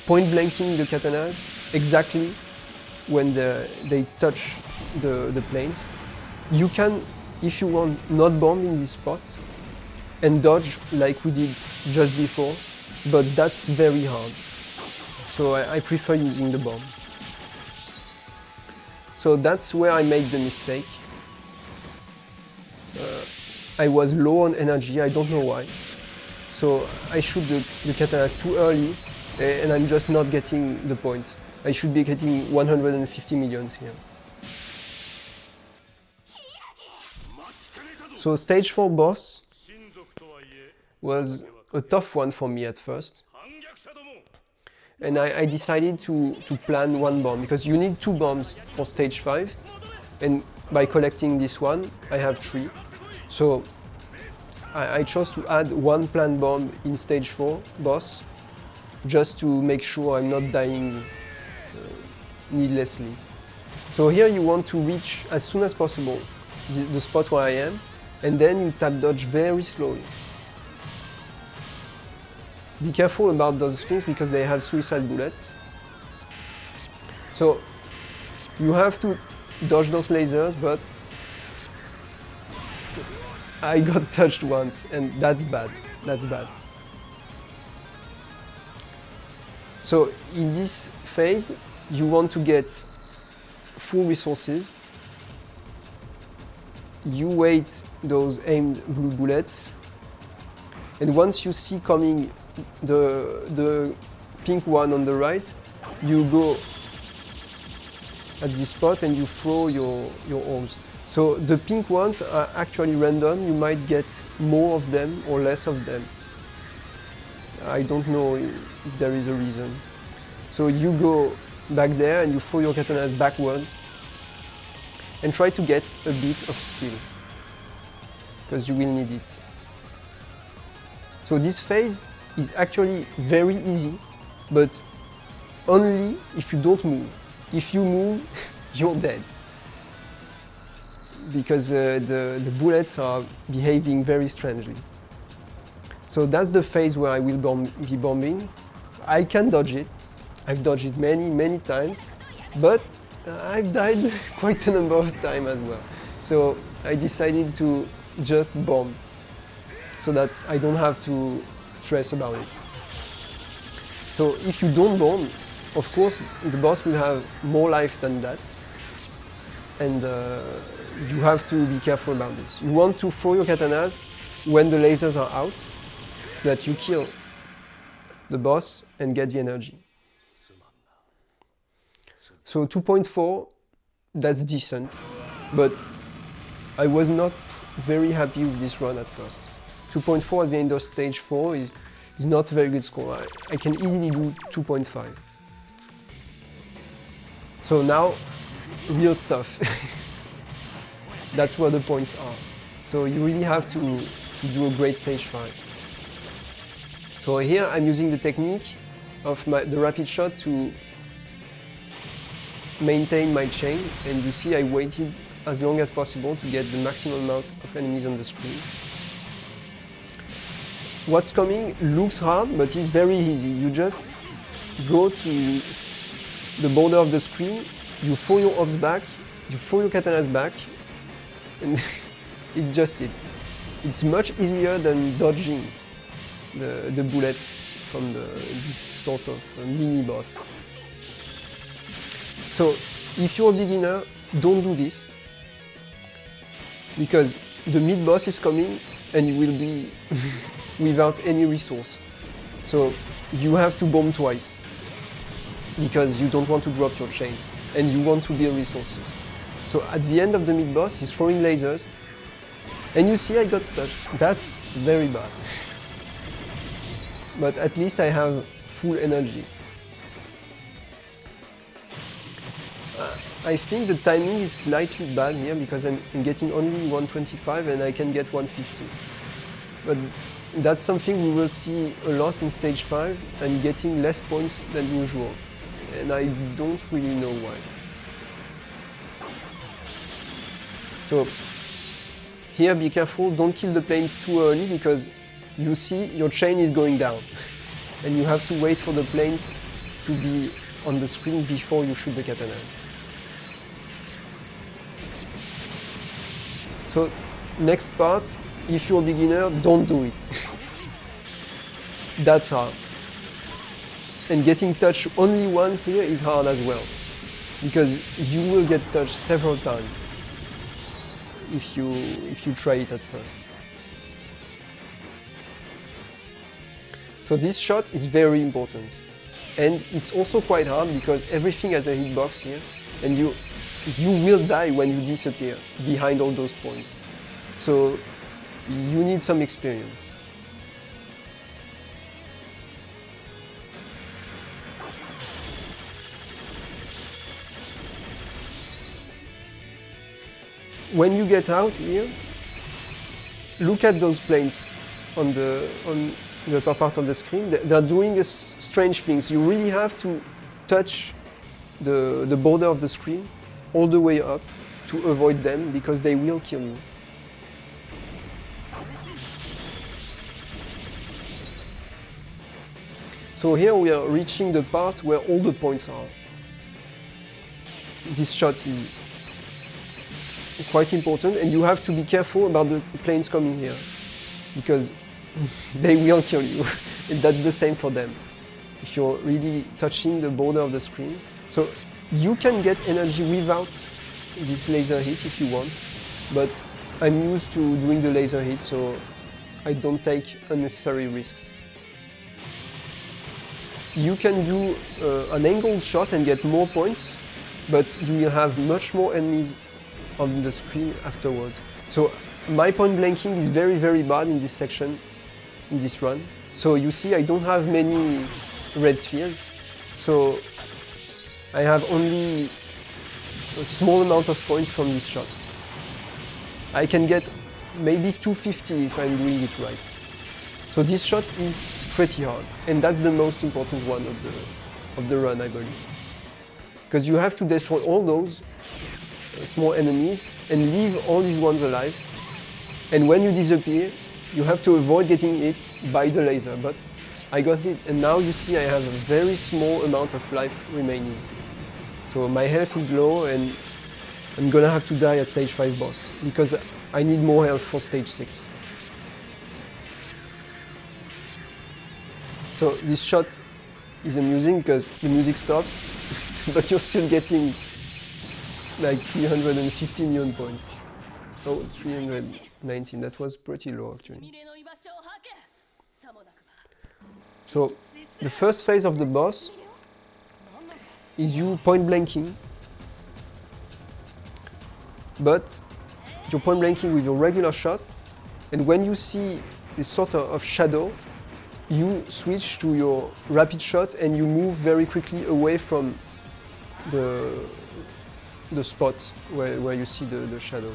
point blanking the katanas exactly when they touch the planes. You can, if you want, not bomb in this spot and dodge like we did just before, but that's very hard. So I prefer using the bomb. So that's where I made the mistake. I was low on energy, I don't know why. So I shoot the katanas too early and I'm just not getting the points. I should be getting 150 millions here. So stage 4 boss was a tough one for me at first. And I decided to plan one bomb because you need 2 bombs for stage 5. And by collecting this one, I have 3. So I chose to add 1 planned bomb in stage 4 boss just to make sure I'm not dying needlessly. So here you want to reach as soon as possible the spot where I am, and then you tap dodge very slowly. Be careful about those things because they have suicide bullets. So you have to dodge those lasers, but I got touched once and that's bad, that's bad. So in this phase, you want to get full resources. You wait those aimed blue bullets, and once you see coming the pink one on the right, you go at this spot and you throw your orbs. So the pink ones are actually random, you might get more of them or less of them. I don't know if there is a reason. So you go back there and you throw your katanas backwards and try to get a bit of steel, because you will need it. So this phase is actually very easy, but only if you don't move. If you move, you're dead. Because the bullets are behaving very strangely. So that's the phase where I will be bombing. I can dodge it. I've dodged it many times, but I've died quite a number of times as well. So I decided to just bomb so that I don't have to stress about it. So if you don't bomb, of course, the boss will have more life than that. And you have to be careful about this. You want to throw your katanas when the lasers are out, so that you kill the boss and get the energy. So 2.4, that's decent, but I was not very happy with this run at first. 2.4 at the end of stage 4 is not a very good score. I can easily do 2.5. So now, real stuff. That's where the points are. So you really have to do a great stage 5. So here I'm using the technique of the rapid shot to maintain my chain, and you see I waited as long as possible to get the maximum amount of enemies on the screen. What's coming looks hard, but it's very easy. You just go to the border of the screen, you throw your orbs back, you throw your katanas back, and it's just it. It's much easier than dodging the bullets from this sort of mini boss. So if you're a beginner, don't do this, because the mid boss is coming and you will be without any resource. So you have to bomb twice because you don't want to drop your chain and you want to build resources. So at the end of the mid-boss, he's throwing lasers, and you see I got touched. That's very bad. But at least I have full energy. I think the timing is slightly bad here because I'm getting only 125 and I can get 150. But that's something we will see a lot in stage 5. I'm getting less points than usual, and I don't really know why. So here be careful, don't kill the plane too early because you see your chain is going down and you have to wait for the planes to be on the screen before you shoot the katanas. So next part, if you're a beginner, don't do it. That's hard. And getting touched only once here is hard as well, because you will get touched several times if you try it at first. So this shot is very important. And it's also quite hard because everything has a hitbox here, and you will die when you disappear behind all those points. So you need some experience. When you get out here, look at those planes on the upper part of the screen. They're doing strange things. You really have to touch the border of the screen all the way up to avoid them because they will kill you. So here we are reaching the part where all the points are. This shot is quite important, and you have to be careful about the planes coming here because they will kill you. And that's the same for them if you're really touching the border of the screen. So you can get energy without this laser hit if you want, but I'm used to doing the laser hit, so I don't take unnecessary risks. You can do an angled shot and get more points, but you will have much more enemies on the screen afterwards. So my point blanking is very, very bad in this section, in this run. So you see I don't have many red spheres, so I have only a small amount of points from this shot. I can get maybe 250 if I'm doing it right. So this shot is pretty hard, and that's the most important one of the run, I believe. Because you have to destroy all those small enemies and leave all these ones alive. And when you disappear, you have to avoid getting hit by the laser. But I got it, and now you see I have a very small amount of life remaining. So my health is low, and I'm gonna have to die at stage 5 boss because I need more health for stage 6. So this shot is amusing because the music stops, but you're still getting like 350 million points. Oh, 319, that was pretty low actually. So the first phase of the boss is you point blanking, but you're point blanking with your regular shot, and when you see this sort of shadow, you switch to your rapid shot and you move very quickly away from the spot where you see the shadow.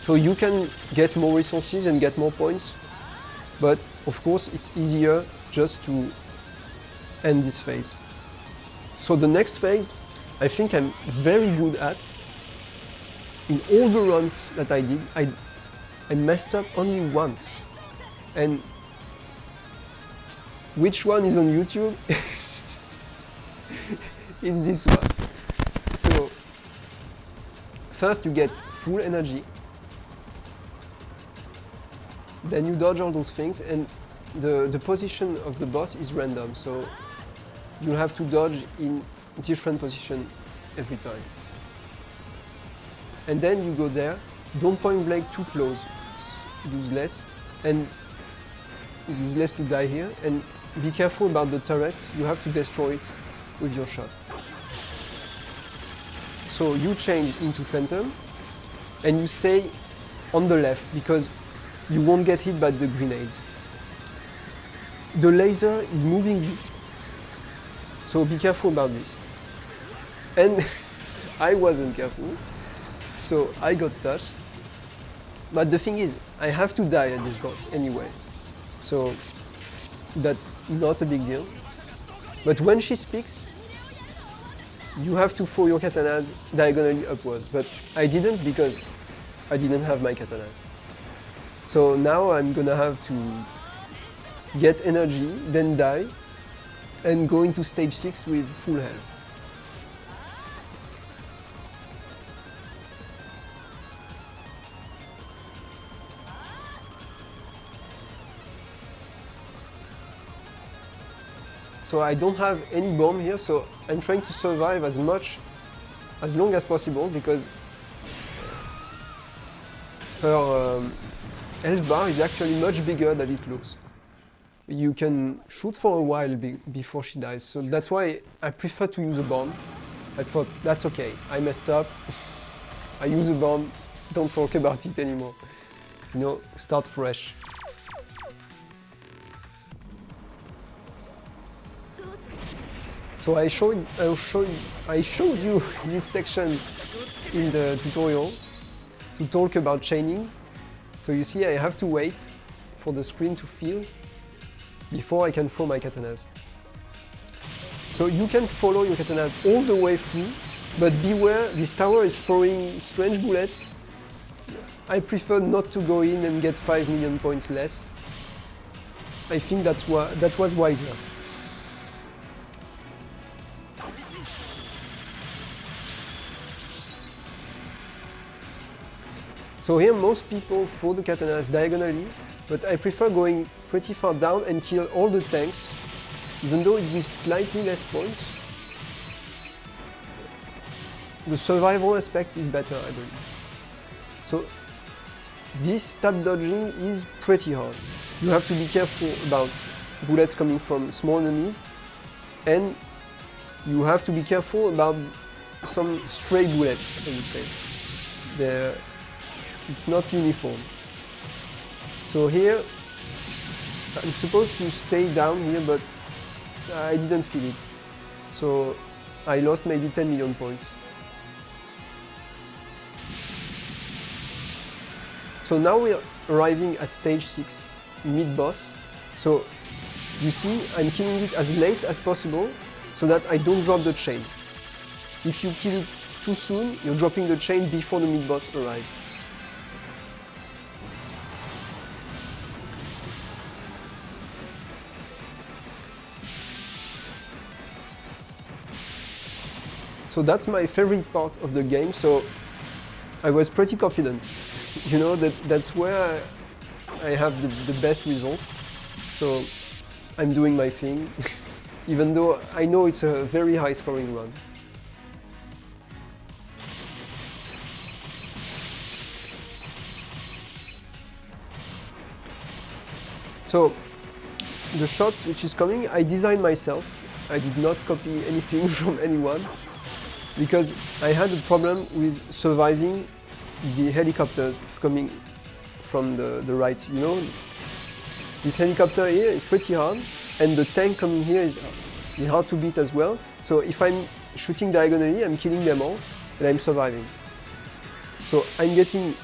So you can get more resources and get more points, but of course it's easier just to end this phase. So the next phase, I think I'm very good at. In all the runs that I did, I messed up only once. And which one is on YouTube? It's this one. So first you get full energy, then you dodge all those things, and the position of the boss is random, so you have to dodge in different position every time. And then you go there, don't point blank too close, useless, and useless to die here. And be careful about the turret, you have to destroy it with your shot. So you change into Phantom, and you stay on the left because you won't get hit by the grenades. The laser is moving you, so be careful about this. And I wasn't careful, so I got touched. But the thing is, I have to die at this boss anyway, so that's not a big deal. But when she speaks, you have to throw your katanas diagonally upwards. But I didn't because I didn't have my katanas. So now I'm gonna have to get energy, then die, and go into stage 6 with full health. So I don't have any bomb here, so I'm trying to survive as long as possible because her health bar is actually much bigger than it looks. You can shoot for a while before she dies, so that's why I prefer to use a bomb. I thought, that's okay, I messed up, I use a bomb, don't talk about it anymore. You know, start fresh. So I showed you this section in the tutorial to talk about chaining. So you see I have to wait for the screen to fill before I can throw my katanas. So you can follow your katanas all the way through, but beware, this tower is throwing strange bullets. I prefer not to go in and get 5 million points less. I think that was wiser. So here most people throw the katanas diagonally, but I prefer going pretty far down and kill all the tanks, even though it gives slightly less points. The survival aspect is better, I believe. So this tap dodging is pretty hard. You have to be careful about bullets coming from small enemies, and you have to be careful about some stray bullets, I would say. It's not uniform. So here, I'm supposed to stay down here, but I didn't feel it. So I lost maybe 10 million points. So now we're arriving at stage 6, mid-boss. So you see, I'm killing it as late as possible so that I don't drop the chain. If you kill it too soon, you're dropping the chain before the mid-boss arrives. So that's my favorite part of the game, so I was pretty confident. You know, that's where I have the best results. So I'm doing my thing, even though I know it's a very high scoring run. So the shot which is coming, I designed myself. I did not copy anything from anyone, because I had a problem with surviving the helicopters coming from the right. You know, this helicopter here is pretty hard, and the tank coming here is hard to beat as well. So if I'm shooting diagonally, I'm killing them all, and I'm surviving. So I'm getting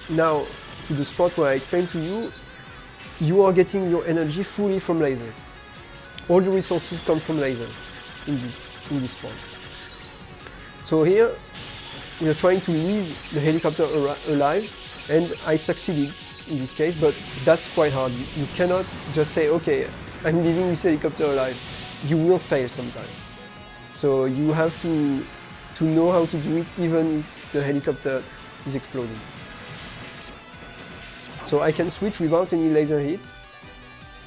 now to the spot where I explained to you, you are getting your energy fully from lasers. All the resources come from lasers in this spot. So here, we are trying to leave the helicopter alive, and I succeeded in this case, but that's quite hard. You cannot just say, okay, I'm leaving this helicopter alive. You will fail sometime. So you have to know how to do it even if the helicopter is exploding. So I can switch without any laser hit,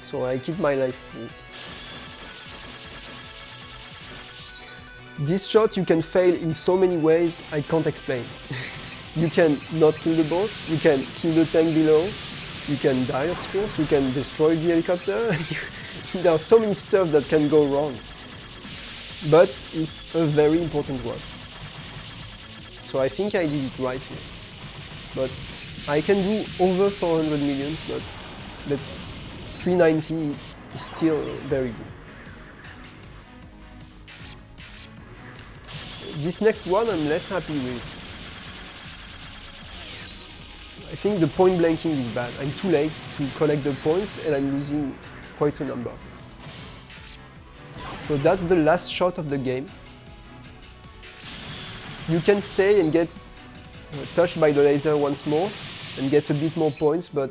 so I keep my life full. This shot you can fail in so many ways I can't explain. You can not kill the boat, you can kill the tank below, you can die of course, you can destroy the helicopter. There are so many stuff that can go wrong. But it's a very important one. So I think I did it right here. But I can do over 400 millions, but that's 390 is still very good. This next one I'm less happy with. I think the point blanking is bad. I'm too late to collect the points and I'm losing quite a number. So that's the last shot of the game. You can stay and get touched by the laser once more and get a bit more points, but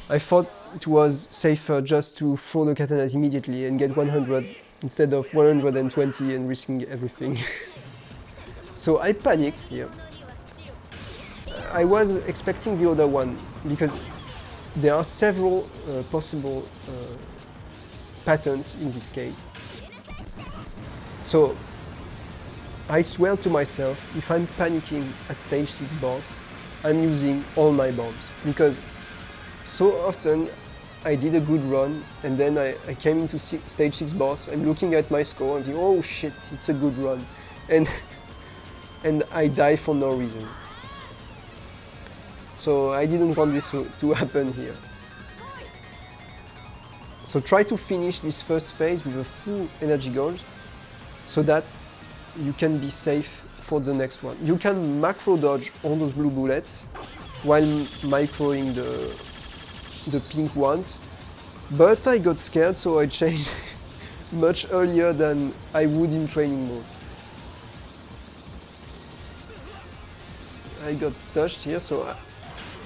I thought it was safer just to throw the katanas immediately and get 100 instead of 120 and risking everything. So I panicked here. I was expecting the other one because there are several possible patterns in this case. So I swear to myself, if I'm panicking at stage 6 boss, I'm using all my bombs, because so often I did a good run and then I came into stage 6 boss, I'm looking at my score and think, oh shit, it's a good run, and I die for no reason. So I didn't want this to happen here. So try to finish this first phase with a full energy goals so that you can be safe for the next one. You can macro dodge all those blue bullets while microing the pink ones, but I got scared, so I changed much earlier than I would in training mode. I got touched here, so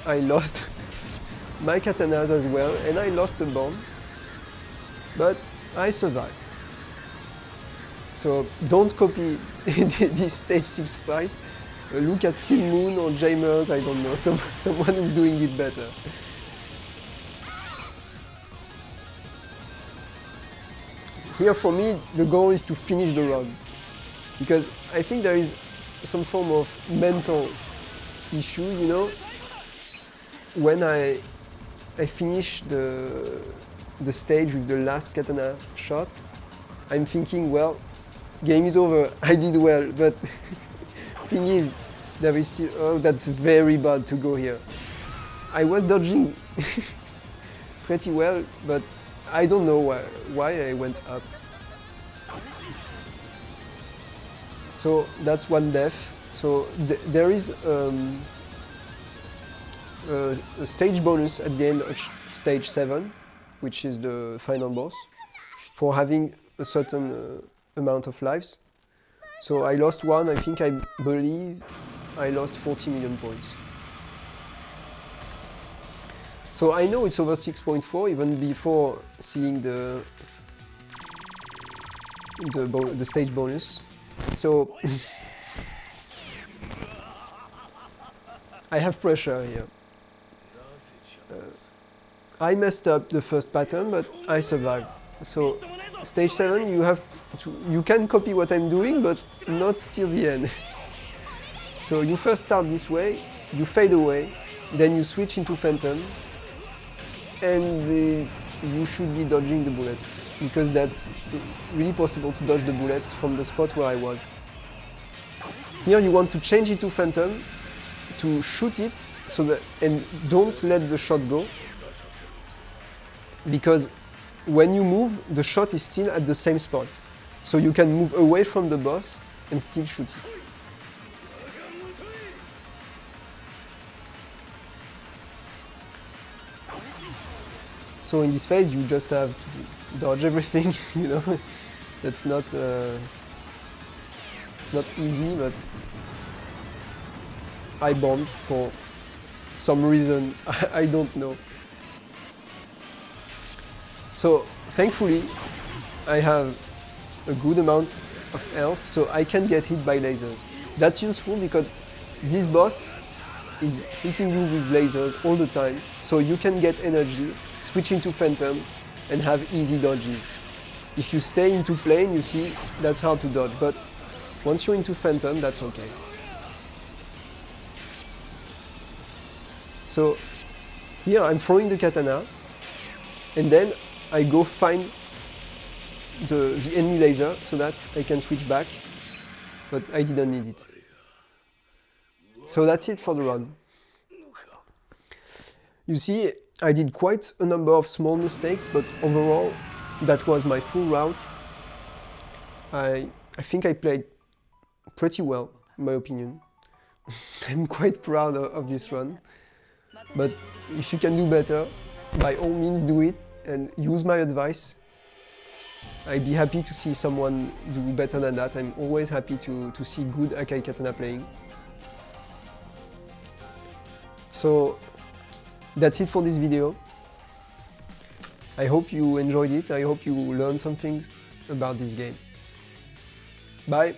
I lost my katanas as well, and I lost a bomb, but I survived. So don't copy this stage 6 fight. Look at Sin Moon or Jamers, I don't know, someone is doing it better. Here for me, the goal is to finish the run, because I think there is some form of mental issue, you know. When I finish the stage with the last katana shot, I'm thinking, well, game is over, I did well, but thing is, there is still, oh, that's very bad to go here. I was dodging pretty well, but I don't know why I went up. So that's one death. So there is a stage bonus at the end of stage 7, which is the final boss, for having a certain amount of lives. So I lost one, I believe I lost 40 million points. So I know it's over 6.4 even before seeing the stage bonus. So I have pressure here. I messed up the first pattern, but I survived. So stage 7, you can copy what I'm doing, but not till the end. So you first start this way, you fade away, then you switch into Phantom, and you should be dodging the bullets, because that's really possible to dodge the bullets from the spot where I was. Here you want to change it to Phantom, to shoot it, and don't let the shot go, because when you move, the shot is still at the same spot. So you can move away from the boss and still shoot it. So in this phase, you just have to dodge everything, you know. That's not easy, but I bombed for some reason, I don't know. So thankfully, I have a good amount of health, so I can get hit by lasers. That's useful because this boss is hitting you with lasers all the time, so you can get energy, switch into Phantom, and have easy dodges. If you stay into plane, you see, that's hard to dodge, but once you're into Phantom, that's okay. So here I'm throwing the katana, and then I go find the enemy laser so that I can switch back, but I didn't need it. So that's it for the run. You see, I did quite a number of small mistakes, but overall, that was my full route. I think I played pretty well, in my opinion. I'm quite proud of this run. But if you can do better, by all means do it and use my advice. I'd be happy to see someone do better than that. I'm always happy to see good Akai Katana playing. So that's it for this video. I hope you enjoyed it. I hope you learned something about this game. Bye!